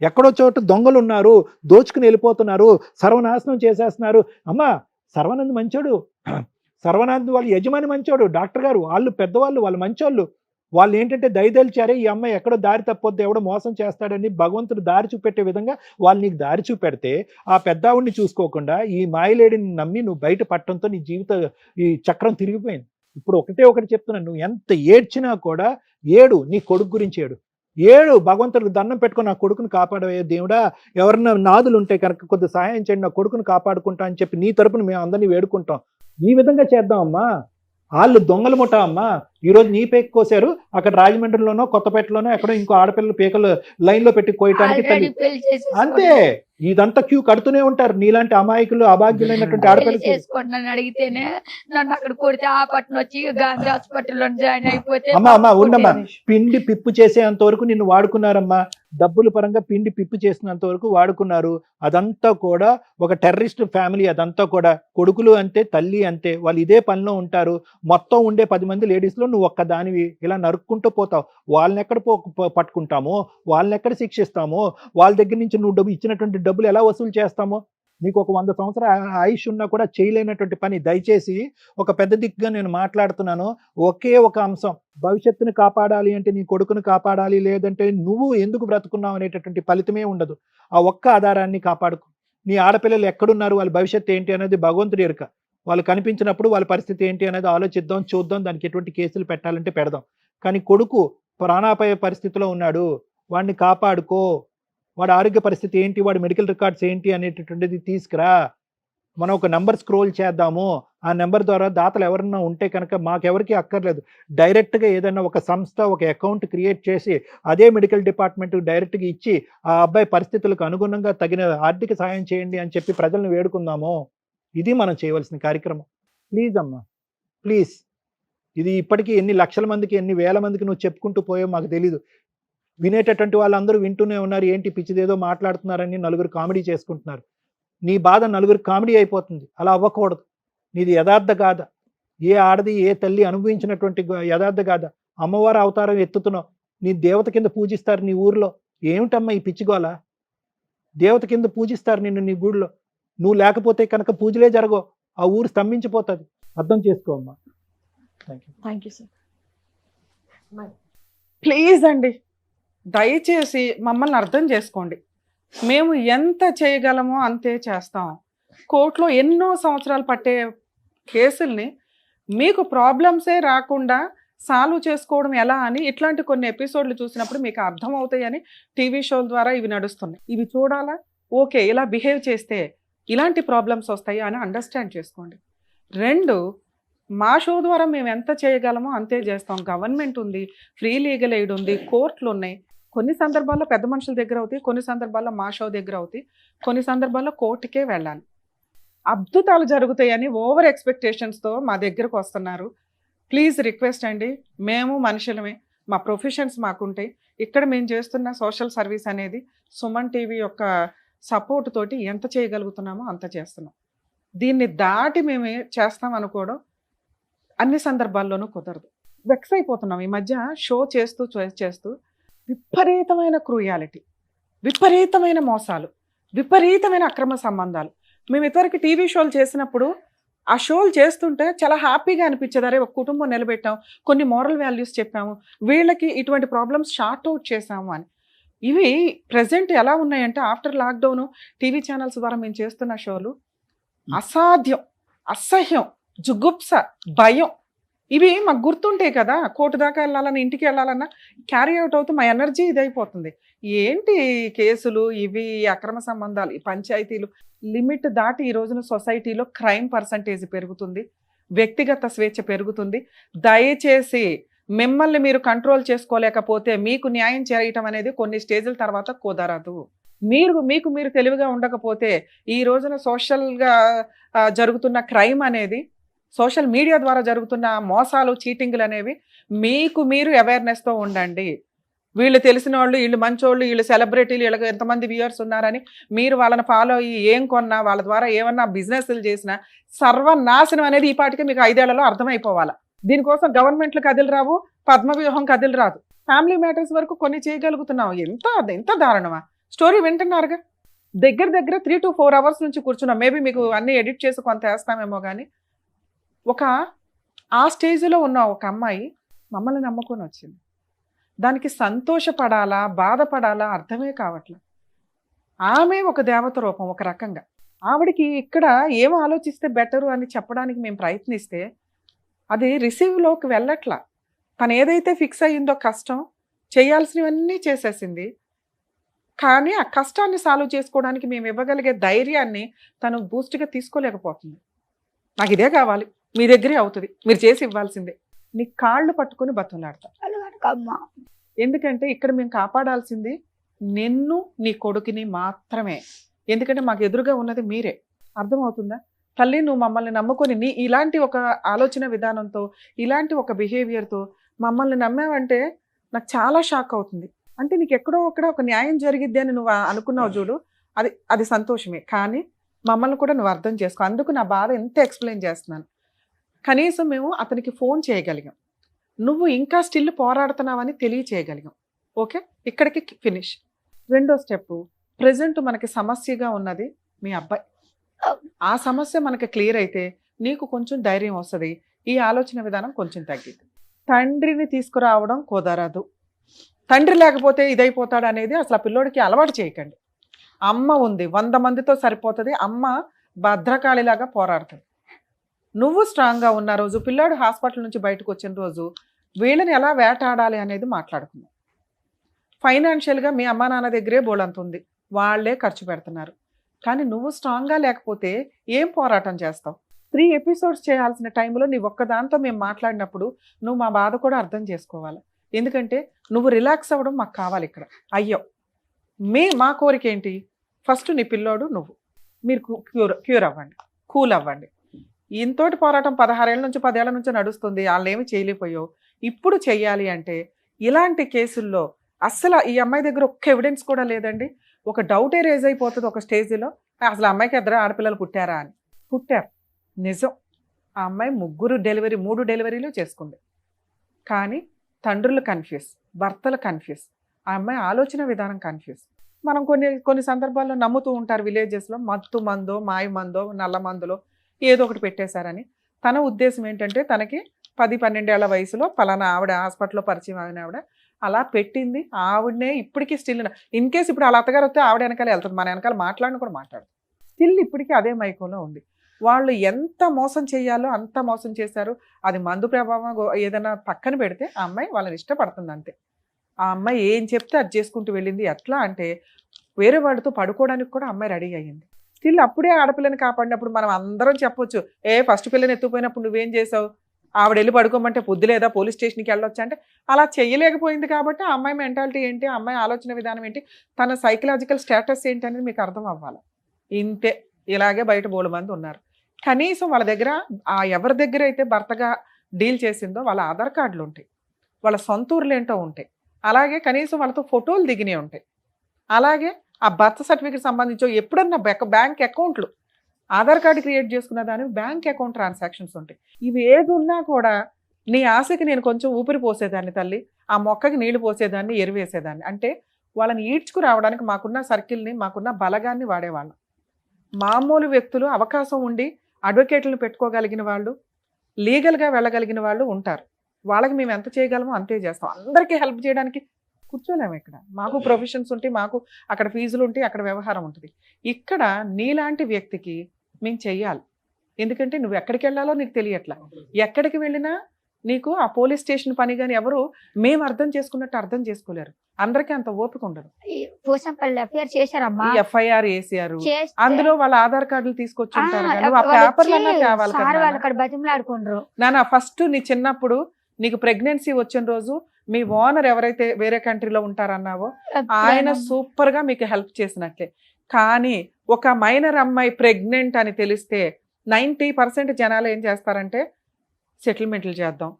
ఎక్కడో చోట దొంగలు ఉన్నారు, దోచుకుని వెళ్ళిపోతున్నారు, సర్వనాశనం చేసేస్తున్నారు. అమ్మా సర్వానంద్ మంచోడు, సర్వానంద్ వాళ్ళ యజమాని మంచోడు, డాక్టర్ గారు వాళ్ళు పెద్దవాళ్ళు, వాళ్ళు మంచోళ్ళు. వాళ్ళు ఏంటంటే దయదలిచారే ఈ అమ్మాయి ఎక్కడో దారి తప్పొద్దు, ఎవడో మోసం చేస్తాడని భగవంతుడు దారి చూపెట్టే విధంగా వాళ్ళు నీకు దారి చూపెడితే ఆ పెద్దావుడిని చూసుకోకుండా ఈ మాయలేడిని నమ్మి నువ్వు బయట పట్టడంతో నీ జీవిత ఈ చక్రం తిరిగిపోయింది. ఇప్పుడు ఒకటి చెప్తున్నాను, నువ్వు ఎంత ఏడ్చినా కూడా ఏడు, నీ కొడుకు గురించి ఏడు, భగవంతుడికి దండం పెట్టుకుని నా కొడుకుని కాపాడవే దేవుడా, ఎవరన్నా నాదులు ఉంటే కనుక కొద్దిగా సహాయం చేయండి, నా కొడుకుని కాపాడుకుంటా అని చెప్పి నీ తరపున మేము అందరినీ వేడుకుంటాం. ఈ విధంగా చేద్దాం అమ్మా. వాళ్ళు దొంగల ముఠ అమ్మా. ఈరోజు నీ పేక కోసారు, అక్కడ రాజమండ్రిలోనో కొత్తపేటలోనో ఎక్కడో ఇంకో ఆడపిల్లల పేకలు లైన్లో పెట్టి కోయటానికి. అంతే, ఇదంతా క్యూ కడుతూనే ఉంటారు నీలాంటి అమాయకులు, అభాగ్యులైనటువంటి ఆడపిల్లలు. చేసుకోండి అడిగితేనే నన్ను అక్కడ కొడితే ఆ పట్టణం వచ్చి గాంధీ హాస్పిటల్లో జాయిన్ అయిపోతే. అమ్మా ఉండమ్మా, పిండి పిప్పు చేసేంత వరకు నిన్ను వాడుకున్నారమ్మా. డబ్బుల పరంగా పిండి పిప్పు చేసినంత వరకు వాడుకున్నారు. అదంతా కూడా ఒక టెర్రరిస్ట్ ఫ్యామిలీ. అదంతా కూడా కొడుకులు అంతే, తల్లి అంతే, వాళ్ళు ఇదే పనిలో ఉంటారు. మొత్తం ఉండే 10 మంది లేడీస్లో నువ్వు ఒక్క దానివి ఇలా నరుక్కుంటూ పోతావు. వాళ్ళని ఎక్కడ పట్టుకుంటామో, వాళ్ళని ఎక్కడ శిక్షిస్తామో, వాళ్ళ దగ్గర నుంచి నువ్వు ఇచ్చినటువంటి డబ్బులు ఎలా వసూలు చేస్తామో. నీకు ఒక 100 సంవత్సరాల ఆయుష్ ఉన్నా కూడా చేయలేనటువంటి పని. దయచేసి ఒక పెద్ద దిక్కుగా నేను మాట్లాడుతున్నాను. ఒకే ఒక అంశం, భవిష్యత్తును కాపాడాలి అంటే నీ కొడుకును కాపాడాలి, లేదంటే నువ్వు ఎందుకు బ్రతుకున్నావు అనేటటువంటి ఫలితమే ఉండదు. ఆ ఒక్క ఆధారాన్ని కాపాడుకో. నీ ఆడపిల్లలు ఎక్కడున్నారు, వాళ్ళ భవిష్యత్తు ఏంటి అనేది భగవంతుడి ఎరుక. వాళ్ళు కనిపించినప్పుడు వాళ్ళ పరిస్థితి ఏంటి అనేది ఆలోచిద్దాం, చూద్దాం, దానికి ఎటువంటి కేసులు పెట్టాలంటే పెడదాం. కానీ కొడుకు ప్రాణాపాయ పరిస్థితిలో ఉన్నాడు, వాడిని కాపాడుకో, వాడి ఆరోగ్య పరిస్థితి ఏంటి, వాడి మెడికల్ రికార్డ్స్ ఏంటి అనేటటువంటిది తీసుకురా, మనం ఒక నెంబర్ స్క్రోల్ చేద్దాము, ఆ నెంబర్ ద్వారా దాతలు ఎవరన్నా ఉంటే కనుక మాకెవరికి అక్కర్లేదు, డైరెక్ట్గా ఏదైనా ఒక సంస్థ ఒక అకౌంట్ క్రియేట్ చేసి అదే మెడికల్ డిపార్ట్మెంట్ డైరెక్ట్గా ఇచ్చి ఆ అబ్బాయి పరిస్థితులకు అనుగుణంగా తగిన ఆర్థిక సాయం చేయండి అని చెప్పి ప్రజలను వేడుకుందాము. ఇది మనం చేయవలసిన కార్యక్రమం. ప్లీజ్ అమ్మా, ప్లీజ్. ఇది ఇప్పటికీ ఎన్ని లక్షల మందికి, ఎన్ని వేల మందికి నువ్వు చెప్పుకుంటూ పోయావు మాకు తెలీదు. వినేటటువంటి వాళ్ళందరూ వింటూనే ఉన్నారు, ఏంటి పిచ్చిదేదో మాట్లాడుతున్నారని నలుగురు కామెడీ చేసుకుంటున్నారు. నీ బాధ నలుగురు కామెడీ అయిపోతుంది. అలా అవ్వకూడదు. నీది యథార్థ గాథ. ఏ ఆడది ఏ తల్లి అనుభవించినటువంటి యథార్థ గాథ. అమ్మవారి అవతారం ఎత్తుతున్నావు, నీ దేవత కింద పూజిస్తారు నీ ఊర్లో. ఏమిటమ్మా ఈ పిచ్చిగోల? దేవత కింద పూజిస్తారు నిన్ను నీ గుడిలో. నువ్వు లేకపోతే కనుక పూజలే జరగవు, ఆ ఊరు స్తంభించిపోతుంది. అర్థం చేసుకో అమ్మా. Thank you sir. ప్లీజ్ అండి, దయచేసి మమ్మల్ని అర్థం చేసుకోండి. మేము ఎంత చేయగలమో అంతే చేస్తాం. కోర్టులో ఎన్నో సంవత్సరాలు పట్టే కేసుల్ని మీకు ప్రాబ్లమ్సే రాకుండా సాల్వ్ చేసుకోవడం ఎలా అని ఇట్లాంటి కొన్ని ఎపిసోడ్లు చూసినప్పుడు మీకు అర్థమవుతాయని టీవీ షోల ద్వారా ఇవి నడుస్తున్నాయి. ఇవి చూడాలా, ఓకే ఇలా బిహేవ్ చేస్తే ఇలాంటి ప్రాబ్లమ్స్ వస్తాయి అని అండర్స్టాండ్ చేసుకోండి. 2, మా షో ద్వారా మేము ఎంత చేయగలమో అంతే చేస్తాం. గవర్నమెంట్ ఉంది, ఫ్రీ లీగల్ ఎయిడ్ ఉంది, కోర్టులు ఉన్నాయి. కొన్ని సందర్భాల్లో పెద్ద మనుషుల దగ్గర అవుతాయి, కొన్ని సందర్భాల్లో మా షో దగ్గర అవుతాయి, కొన్ని సందర్భాల్లో కోర్టుకే వెళ్ళాలి. అద్భుతాలు జరుగుతాయని ఓవర్ ఎక్స్పెక్టేషన్స్తో మా దగ్గరకు వస్తున్నారు. ప్లీజ్ రిక్వెస్ట్ అండి, మేము మనుషులమే, మా ప్రొఫెషన్స్ మాకుంటాయి. ఇక్కడ మేము చేస్తున్న సోషల్ సర్వీస్ అనేది సుమన్ టీవీ యొక్క సపోర్ట్ తోటి ఎంత చేయగలుగుతున్నామో అంత చేస్తున్నాం. దీన్ని దాటి మేము చేస్తాం అనుకోవడం అన్ని సందర్భాల్లోనూ కుదరదు. వెక్స్ అయిపోతున్నాం ఈ మధ్య. షో చేస్తూ చేస్తూ విపరీతమైన క్రూయాలిటీ, విపరీతమైన మోసాలు, విపరీతమైన అక్రమ సంబంధాలు. మేము ఇదివరకు టీవీ షోలు చేసినప్పుడు ఆ షోలు చేస్తుంటే చాలా హ్యాపీగా అనిపించేది. అరే ఒక కుటుంబం నిలబెట్టాం, కొన్ని మోరల్ వాల్యూస్ చెప్పాము, వీళ్ళకి ఇటువంటి ప్రాబ్లమ్స్ షార్ట్ అవుట్ చేసాము అని. ఇవి ప్రజెంట్ ఎలా ఉన్నాయంటే ఆఫ్టర్ లాక్డౌన్ టీవీ ఛానల్స్ ద్వారా మేము చేస్తున్న షోలు అసాధ్యం, అసహ్యం, జుగుప్స, భయం. ఇవి మాకు గుర్తుంటాయి కదా, కోర్టు దాకా వెళ్ళాలన్నా ఇంటికి వెళ్ళాలన్నా క్యారీ అవుట్ అవుతూ మా ఎనర్జీ ఇదైపోతుంది. ఏంటి కేసులు ఇవి, అక్రమ సంబంధాలు, ఈ పంచాయతీలు లిమిట్ దాటి ఈ రోజున సొసైటీలో క్రైమ్ పర్సంటేజ్ పెరుగుతుంది, వ్యక్తిగత స్వేచ్ఛ పెరుగుతుంది. దయచేసి మిమ్మల్ని మీరు కంట్రోల్ చేసుకోలేకపోతే మీకు న్యాయం చేయటం అనేది కొన్ని స్టేజ్ల తర్వాత కుదరదు. మీకు మీరు తెలివిగా ఉండకపోతే ఈ రోజున సోషల్గా జరుగుతున్న క్రైమ్ అనేది, సోషల్ మీడియా ద్వారా జరుగుతున్న మోసాలు, చీటింగ్లు అనేవి మీకు మీరు అవేర్నెస్తో ఉండండి. వీళ్ళు తెలిసిన వాళ్ళు, వీళ్ళు మంచోళ్ళు, వీళ్ళు సెలబ్రిటీలు, వీళ్ళకి ఎంతమంది వ్యూయర్స్ ఉన్నారని మీరు వాళ్ళని ఫాలో అయ్యి ఏం కొన్నా, వాళ్ళ ద్వారా ఏమన్నా బిజినెస్లు చేసినా సర్వనాశనం అనేది ఈ పాటికి మీకు 5 ఏళ్లలో అర్థమైపోవాలి. దీనికోసం గవర్నమెంట్లు కదిలి రావు, పద్మవ్యూహం కదిలి రాదు. ఫ్యామిలీ మ్యాటర్స్ వరకు కొన్ని చేయగలుగుతున్నాం. ఎంత దారుణమా? స్టోరీ వింటున్నారుగా. దగ్గర 3 to 4 hours నుంచి కూర్చున్నాం. మేబీ మీకు అన్నీ ఎడిట్ చేసి కొంత వేస్తామేమో. కానీ ఆ స్టేజ్లో ఉన్న ఒక అమ్మాయి మమ్మల్ని నమ్ముకొని వచ్చింది. దానికి సంతోషపడాలా, బాధపడాలా అర్థమే కావట్లేదు. ఆమె ఒక దేవత రూపం ఒక రకంగా. ఆవిడికి ఇక్కడ ఏం ఆలోచిస్తే బెటరు అని చెప్పడానికి మేము ప్రయత్నిస్తే అది రిసీవ్లోకి వెళ్ళట్లా. తను ఏదైతే ఫిక్స్ అయ్యిందో కష్టం, చేయాల్సినవన్నీ చేసేసింది. కానీ ఆ కష్టాన్ని సాల్వ్ చేసుకోవడానికి మేము ఇవ్వగలిగే ధైర్యాన్ని తను బూస్ట్గా తీసుకోలేకపోతుంది. నాకు ఇదే కావాలి, మీ దగ్గరే అవుతుంది, మీరు చేసి ఇవ్వాల్సిందే. నీ కాళ్ళు పట్టుకుని బతులాడతా. ఎందుకంటే ఇక్కడ మేము కాపాడాల్సింది నిన్ను, నీ కొడుకుని మాత్రమే. ఎందుకంటే మాకు ఎదురుగా ఉన్నది మీరే. అర్థమవుతుందా తల్లి? నువ్వు మమ్మల్ని నమ్ముకొని నీ ఇలాంటి ఒక ఆలోచన విధానంతో, ఇలాంటి ఒక బిహేవియర్తో మమ్మల్ని నమ్మావంటే నాకు చాలా షాక్ అవుతుంది. అంటే నీకు ఎక్కడో ఒక న్యాయం జరిగిద్ది అని నువ్వు అనుకున్నావు చూడు, అది సంతోషమే. కానీ మమ్మల్ని కూడా నువ్వు అర్థం చేసుకో. అందుకు నా బాధ ఎంత ఎక్స్ప్లెయిన్ చేస్తున్నాను. కనీసం మేము అతనికి ఫోన్ చేయగలిగాం, నువ్వు ఇంకా స్టిల్ పోరాడుతున్నావని తెలియచేయగలిగాం. ఓకే, ఇక్కడికి ఫినిష్. 2వ స్టెప్, ప్రజెంట్ మనకి సమస్యగా ఉన్నది మీ అబ్బాయి. ఆ సమస్య మనకి క్లియర్ అయితే నీకు కొంచెం ధైర్యం వస్తుంది, ఈ ఆలోచన విధానం కొంచెం తగ్గింది. తండ్రిని తీసుకురావడం కుదరదు. తండ్రి లేకపోతే ఇదైపోతాడు అనేది అసలు ఆ పిల్లోడికి అలవాటు చేయకండి. అమ్మ ఉంది, 100 మందితో సరిపోతుంది. అమ్మ భద్రకాళిలాగా పోరాడుతుంది. నువ్వు స్ట్రాంగ్గా ఉన్న రోజు, పిల్లాడు హాస్పిటల్ నుంచి బయటకు వచ్చిన రోజు వీళ్ళని ఎలా వేటాడాలి అనేది మాట్లాడుకుందాం. ఫైనాన్షియల్గా మీ అమ్మా నాన్న దగ్గరే బోలంత ఉంది, వాళ్ళే ఖర్చు పెడుతున్నారు. కానీ నువ్వు స్ట్రాంగ్గా లేకపోతే ఏం పోరాటం చేస్తావు? 3 ఎపిసోడ్స్ చేయాల్సిన టైంలో నీ ఒక్కదాంతో మేము మాట్లాడినప్పుడు నువ్వు మా బాధ కూడా అర్థం చేసుకోవాలి. ఎందుకంటే నువ్వు రిలాక్స్ అవ్వడం మాకు కావాలి ఇక్కడ. అయ్యో మా కోరిక ఏంటి? ఫస్ట్ నీ పిల్లోడు నువ్వు మీరు క్యూర్ అవ్వండి, కూల్ అవ్వండి. ఇంతోటి పోరాటం 16 ఏళ్ళ నుంచి 10 ఏళ్ల నుంచి నడుస్తుంది, వాళ్ళు ఏమి చేయలేకపోయావు. ఇప్పుడు చెయ్యాలి అంటే ఇలాంటి కేసుల్లో అస్సలు ఈ అమ్మాయి దగ్గర ఒక్క ఎవిడెన్స్ కూడా లేదండి. ఒక డౌటే రేజ్ అయిపోతుంది ఒక స్టేజ్లో, అసలు అమ్మాయికి 2 ఆడపిల్లలు పుట్టారా అని. పుట్టారు, నిజం. ఆ అమ్మాయి 3 డెలివరీలు చేసుకుంది. కానీ తండ్రులు కన్ఫ్యూజ్, భర్తలు కన్ఫ్యూజ్, ఆ అమ్మాయి ఆలోచన విధానం కన్ఫ్యూజ్. మనం కొన్ని సందర్భాల్లో నమ్ముతూ ఉంటారు విలేజెస్లో, మత్తు మందో మాయ మందో నల్ల మందులో ఏదో ఒకటి పెట్టేశారని. తన ఉద్దేశం ఏంటంటే తనకి 10-12 ఏళ్ల వయసులో పలానా ఆవిడ హాస్పిటల్లో పరిచయం అయిన ఆవిడ అలా పెట్టింది. ఆవిడనే ఇప్పటికీ స్టిల్ ఇన్ కేసు ఇప్పుడు వాళ్ళ అత్తగారు వస్తే ఆవిడ వెనకాల వెళ్తుంది, మన వెనకాల మాట్లాడిన కూడా మాట్లాడుతుంది. స్టిల్ ఇప్పటికీ అదే మైకంలో ఉంది. వాళ్ళు ఎంత మోసం చేయాలో అంత మోసం చేశారు. అది మందు ప్రభావం ఏదైనా పక్కన పెడితే ఆ అమ్మాయి వాళ్ళని ఇష్టపడుతుంది అంతే. ఆ అమ్మాయి ఏం చెప్తే అది చేసుకుంటూ వెళ్ళింది. ఎట్లా అంటే వేరే వాళ్ళతో పడుకోవడానికి కూడా అమ్మాయి రెడీ అయ్యింది. స్టిల్ అప్పుడే ఆడపిల్లని కాపాడినప్పుడు మనం అందరం చెప్పొచ్చు, ఫస్ట్ పిల్లని ఎత్తుపోయినప్పుడు నువ్వేం చేసావు, ఆవిడ వెళ్ళి పడుకోమంటే పొద్దు లేదా పోలీస్ స్టేషన్కి వెళ్ళొచ్చు అంటే అలా చేయలేకపోయింది. కాబట్టి ఆ అమ్మాయి మెంటాలిటీ ఏంటి, ఆ అమ్మాయి ఆలోచన విధానం ఏంటి, తన సైకలాజికల్ స్టేటస్ ఏంటి అనేది మీకు అర్థం అవ్వాలి. ఇంతే. ఇలాగే బయట బోడు మంది ఉన్నారు. కనీసం వాళ్ళ దగ్గర ఎవరి దగ్గర అయితే భర్తగా డీల్ చేసిందో వాళ్ళ ఆధార్ కార్డులు ఉంటాయి, వాళ్ళ సొంత ఊర్లు ఏంటో ఉంటాయి, అలాగే కనీసం వాళ్ళతో ఫోటోలు దిగినవి ఉంటాయి, అలాగే ఆ బర్త్ సర్టిఫికేట్ సంబంధించి ఎప్పుడన్నా బ్యాంక్ అకౌంట్లు, ఆధార్ కార్డు క్రియేట్ చేసుకున్న దానికి బ్యాంక్ అకౌంట్ ట్రాన్సాక్షన్స్ ఉంటాయి. ఇవి ఏది ఉన్నా కూడా నీ ఆశకి నేను కొంచెం ఊపిరి పోసేదాన్ని తల్లి, ఆ మొక్కకి నీళ్లు పోసేదాన్ని, ఎరువేసేదాన్ని. అంటే వాళ్ళని ఈడ్చుకు రావడానికి మాకున్న సర్కిల్ని, మాకున్న బలగాన్ని వాడేవాళ్ళం. మామూలు వ్యక్తులు అవకాశం ఉండి అడ్వకేట్లను పెట్టుకోగలిగిన వాళ్ళు, లీగల్గా వెళ్ళగలిగిన వాళ్ళు ఉంటారు. వాళ్ళకి మేము ఎంత చేయగలమో అంతే చేస్తాం. అందరికీ హెల్ప్ చేయడానికి కూర్చోలేము. ఇక్కడ మాకు ప్రొఫెషన్స్ ఉంటాయి, మాకు అక్కడ ఫీజులు ఉంటాయి, అక్కడ వ్యవహారం ఉంటుంది. ఇక్కడ నీలాంటి వ్యక్తికి మేము చెయ్యాలి. ఎందుకంటే నువ్వు ఎక్కడికి వెళ్ళాలో నీకు తెలియట్లా. ఎక్కడికి వెళ్ళినా నీకు ఆ పోలీస్ స్టేషన్ పని కానీ ఎవరు మేము అర్థం చేసుకున్నట్టు అర్థం చేసుకోలేరు. అందరికీ అంత ఓపిక ఉండదు. ఎఫ్ఐఆర్ వేసారు, అందులో వాళ్ళ ఆధార్ కార్డులు తీసుకొచ్చుంటారు, ఆ పేపర్లన్నా తేవాలి కదా. నాన్న ఫస్ట్ నీ చిన్నప్పుడు నీకు ప్రెగ్నెన్సీ వచ్చిన రోజు మీ ఓనర్ ఎవరైతే వేరే కంట్రీలో ఉంటారన్నావో ఆయన సూపర్ గా మీకు హెల్ప్ చేసినట్లే. కానీ ఒక మైనర్ అమ్మాయి ప్రెగ్నెంట్ అని తెలిస్తే 90% జనాలు ఏం చేస్తారంటే సెటిల్మెంట్లు చేద్దాం,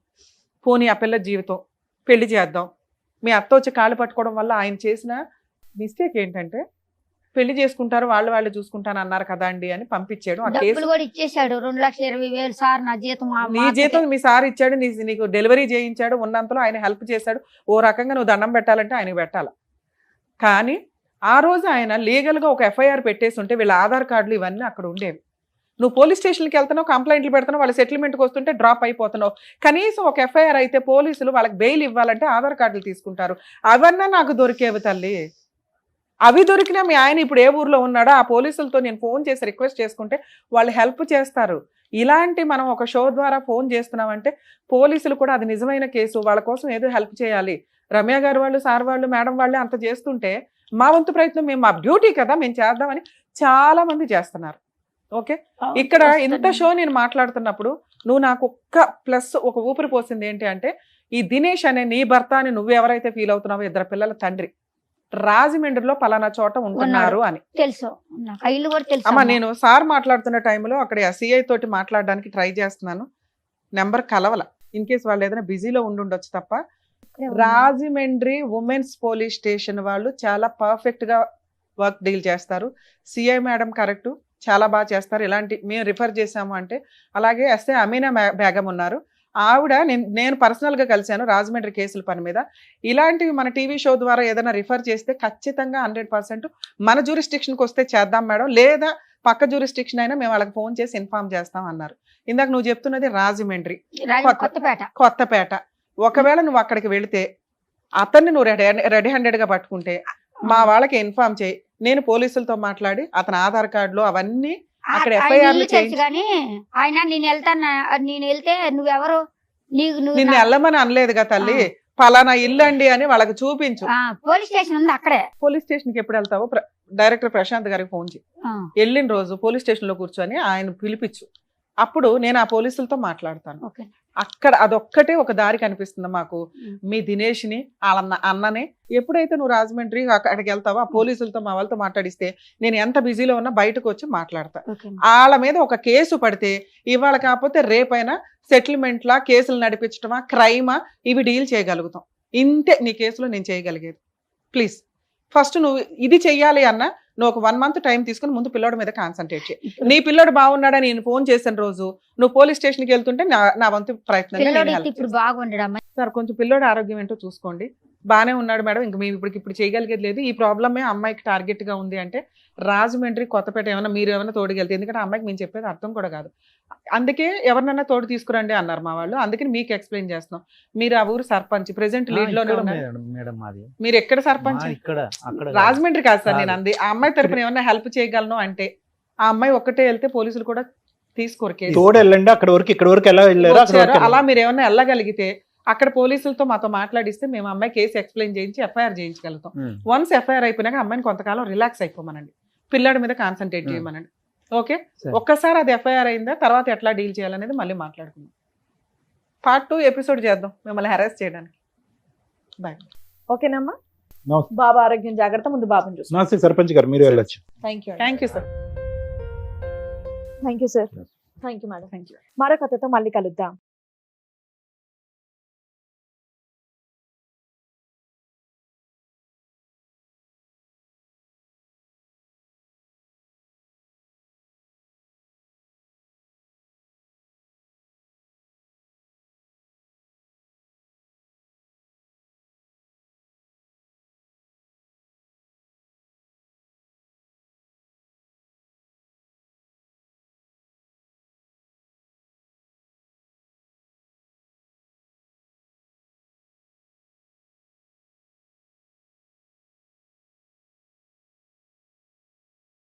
పోనీ ఆ పిల్ల జీవితం పెళ్లి చేద్దాం. మీ అత్త వచ్చి కాళ్ళు పట్టుకోవడం వల్ల ఆయన చేసిన మిస్టేక్ ఏంటంటే పెళ్లి చేసుకుంటారు, వాళ్ళు చూసుకుంటాను అన్నారు కదా అండి అని పంపించాడు. ఆ కేసు ఇచ్చేసాడు 2,20,000 సార్ నా జీతం. నీ జీతం మీ సార్ ఇచ్చాడు, నీకు డెలివరీ చేయించాడు, ఉన్నంతలో ఆయన హెల్ప్ చేశాడు. ఓ రకంగా నువ్వు దండం పెట్టాలంటే ఆయనకు పెట్టాలి. కానీ ఆ రోజు ఆయన లీగల్గా ఒక ఎఫ్ఐఆర్ పెట్టేసి ఉంటే వీళ్ళ ఆధార్ కార్డులు ఇవన్నీ అక్కడ ఉండేవి. నువ్వు పోలీస్ స్టేషన్కి వెళ్తున్నావు, కంప్లైంట్లు పెడుతున్నావు, వాళ్ళ సెటిల్మెంట్కి వస్తుంటే డ్రాప్ అయిపోతున్నావు. కనీసం ఒక ఎఫ్ఐఆర్ అయితే పోలీసులు వాళ్ళకి బెయిల్ ఇవ్వాలంటే ఆధార్ కార్డులు తీసుకుంటారు. అవన్నా నాకు దొరికేవి తల్లి. అవి దొరికినా మీ ఆయన ఇప్పుడు ఏ ఊర్లో ఉన్నాడో ఆ పోలీసులతో నేను ఫోన్ చేసి రిక్వెస్ట్ చేసుకుంటే వాళ్ళు హెల్ప్ చేస్తారు. ఇలాంటి మనం ఒక షో ద్వారా ఫోన్ చేస్తున్నామంటే పోలీసులు కూడా అది నిజమైన కేసు, వాళ్ళ కోసం ఏదో హెల్ప్ చేయాలి. రమ్య గారు వాళ్ళు, సార్ వాళ్ళు, మేడం వాళ్ళే అంత చేస్తుంటే మా వంతు ప్రయత్నం మేము, మా డ్యూటీ కదా మేము చేద్దామని చాలా మంది చేస్తున్నారు. ఓకే, ఇక్కడ ఇంత షో నేను మాట్లాడుతున్నప్పుడు నువ్వు నాకు ఒక ఊపిరి పోసింది ఏంటి అంటే ఈ దినేష్ అనే నీ భర్త అని నువ్వు ఎవరైతే ఫీల్ అవుతున్నావో 2 పిల్లల తండ్రి రాజమండ్రిలో పలానా చోట ఉంటున్నారు అని తెలుసు. అమ్మా నేను సార్ మాట్లాడుతున్న టైంలో అక్కడ సిఐ తోటి మాట్లాడడానికి ట్రై చేస్తున్నాను, నెంబర్ కలవల. ఇన్ కేసు వాళ్ళు ఏదైనా బిజీలో ఉండుండొచ్చు తప్ప. రాజమండ్రి ఉమెన్స్ పోలీస్ స్టేషన్ వాళ్ళు చాలా పర్ఫెక్ట్ గా వర్క్ డీల్ చేస్తారు. సిఐ మేడం కరెక్ట్, చాలా బాగా చేస్తారు. ఇలాంటి మేము రిఫర్ చేసాము అంటే అలాగే ఎస్ఐ అమీనా బేగం ఉన్నారు, ఆవిడ నేను పర్సనల్గా కలిశాను రాజమండ్రి కేసుల పని మీద. ఇలాంటివి మన టీవీ షో ద్వారా ఏదైనా రిఫర్ చేస్తే ఖచ్చితంగా 100% మన జ్యూరిస్డిక్షన్కి వస్తే చేద్దాం మేడం, లేదా పక్క జ్యూరిస్డిక్షన్ అయినా మేము వాళ్ళకి ఫోన్ చేసి ఇన్ఫార్మ్ చేస్తాం అన్నారు. ఇందాక నువ్వు చెప్తున్నది రాజమండ్రి, కొత్తపేట. ఒకవేళ నువ్వు అక్కడికి వెళితే అతన్ని నువ్వు రెడీ హ్యాండెడ్గా పట్టుకుంటే మా వాళ్ళకి ఇన్ఫార్మ్ చేయి, నేను పోలీసులతో మాట్లాడి అతని ఆధార్ కార్డులో అవన్నీ అక్కడ ఆయన FIR లు ఇల్లు తెలుసు చేయించి- కానీ ఆయన నేను వెళ్తే నువ్వెవరు నువ్వు నిన్ను వెళ్ళమని అనలేదుగా తల్లి, ఫలానా ఇల్లు అండి అని వాళ్ళకి చూపించు. పోలీస్ స్టేషన్ ఉంది అక్కడే. పోలీస్ స్టేషన్ కి ఎప్పుడు వెళ్తావో డైరెక్టర్ ప్రశాంత్ గారికి ఫోన్ చేయి. ఆ, వెళ్ళిన రోజు పోలీస్ స్టేషన్ లో కూర్చొని ఆయన పిలిపించు. అప్పుడు నేను ఆ పోలీసులతో మాట్లాడతాను. ఓకే. అక్కడ అదొక్కటే ఒక దారి కనిపిస్తుంది మాకు. మీ దినేష్ ని వాళ్ళ అన్ననే ఎప్పుడైతే నువ్వు రాజమండ్రి అక్కడికి వెళ్తావో ఆ పోలీసులతో మా వాళ్ళతో మాట్లాడిస్తే నేను ఎంత బిజీలో ఉన్నా బయటకు వచ్చి మాట్లాడతా. ఓకే. వాళ్ళ మీద ఒక కేసు పడితే ఇవాళ కాకపోతే రేపైనా సెటిల్మెంట్ లా కేసులు నడిపించడమా క్రైమా ఇవి డీల్ చేయగలుగుతాం. ఇంతే నీ కేసులో నేను చేయగలిగేది. ప్లీజ్ ఫస్ట్ నువ్వు ఇది చెయ్యాలి అన్న నువ్వు ఒక 1 month టైం తీసుకుని ముందు పిల్లోడి మీద కాన్సన్ట్రేట్ చేయి. నీ పిల్లోడు బాగున్నాడని నేను ఫోన్ చేసిన రోజు నువ్వు పోలీస్ స్టేషన్కి వెళ్తుంటే నా వంతు ప్రయత్నంగా నేను పిల్లోడు help ఇప్పుడు చేస్తాను. బాగుండడమ్మా. సార్ కొంచెం పిల్లోడి ఆరోగ్యం ఏంటో చూసుకోండి. బానే ఉన్నాడు మేడం, ఇంక మేము ఇప్పుడు చేయగలిగేది లేదు. ఈ ప్రాబ్లమే అమ్మాయికి టార్గెట్ గా ఉంది అంటే రాజమండ్రి కొత్తపేట ఏమైనా మీరు ఏమైనా తోడుకెళ్తే, ఎందుకంటే అమ్మాయికి మేము చెప్పేది అర్థం కూడా కాదు. అందుకే ఎవరినైనా తోడు తీసుకురండి అన్నారు మా వాళ్ళు. అందుకని మీకు ఎక్స్ప్లెయిన్ చేస్తున్నాం. మీరు ఆ ఊరు సర్పంచ్, ప్రెసెంట్ లీడ్ లోనే ఇక్కడ ఉన్నారు. మేడం మాది మీరు ఎక్కడ సర్పంచ్? ఇక్కడ అక్కడ రాజమండ్రి కాదు సార్ నేను కాదు. అంది. ఆ అమ్మాయి తరపున ఏమన్నా హెల్ప్ చేయగలను అంటే ఆ అమ్మాయి ఒక్కటే వెళ్తే పోలీసులు కూడా తీసుకోరు కేసు. తోడు వెళ్ళండి అక్కడ వరకు, ఇక్కడ వరకు ఎలా వెళ్ళారు అక్కడ వచ్చారు. వరకు అలా మీరు ఏమన్నా వెళ్ళగలిగితే అక్కడ పోలీసులతో మాతో మాట్లాడిస్తే మేము అమ్మాయి కేసు ఎక్స్ప్లెయిన్ చేయించి FIR చేయించగలుగుతాం. వన్స్ FIR అయిపోయినాక అమ్మాయిని కొంతకాలం రిలాక్స్ అయిపోమనండి, పిల్లాడి మీద కాన్సన్ట్రేట్ చేయమనండి. ఓకే, ఒక్కసారి అది FIR అయిందా తర్వాత ఎట్లా డీల్ చేయాలనేది మళ్ళీ మాట్లాడుకుందాం. Part 2 ఎపిసోడ్ చేద్దాం మిమ్మల్ని హెరాస్ చేయడానికి. బాయ్. ఓకేనమ్మా. నమస్తే. బాబా ఆరోగ్యం జాగ్రత్త, ముందు బాబుని చూసుకో. నమస్తే సర్పంచ్ గారు, మీరు వెళ్ళొచ్చు. Thank you sir. Thank you sir. Thank you madam. మరో కథతో మళ్ళీ కలుద్దాం.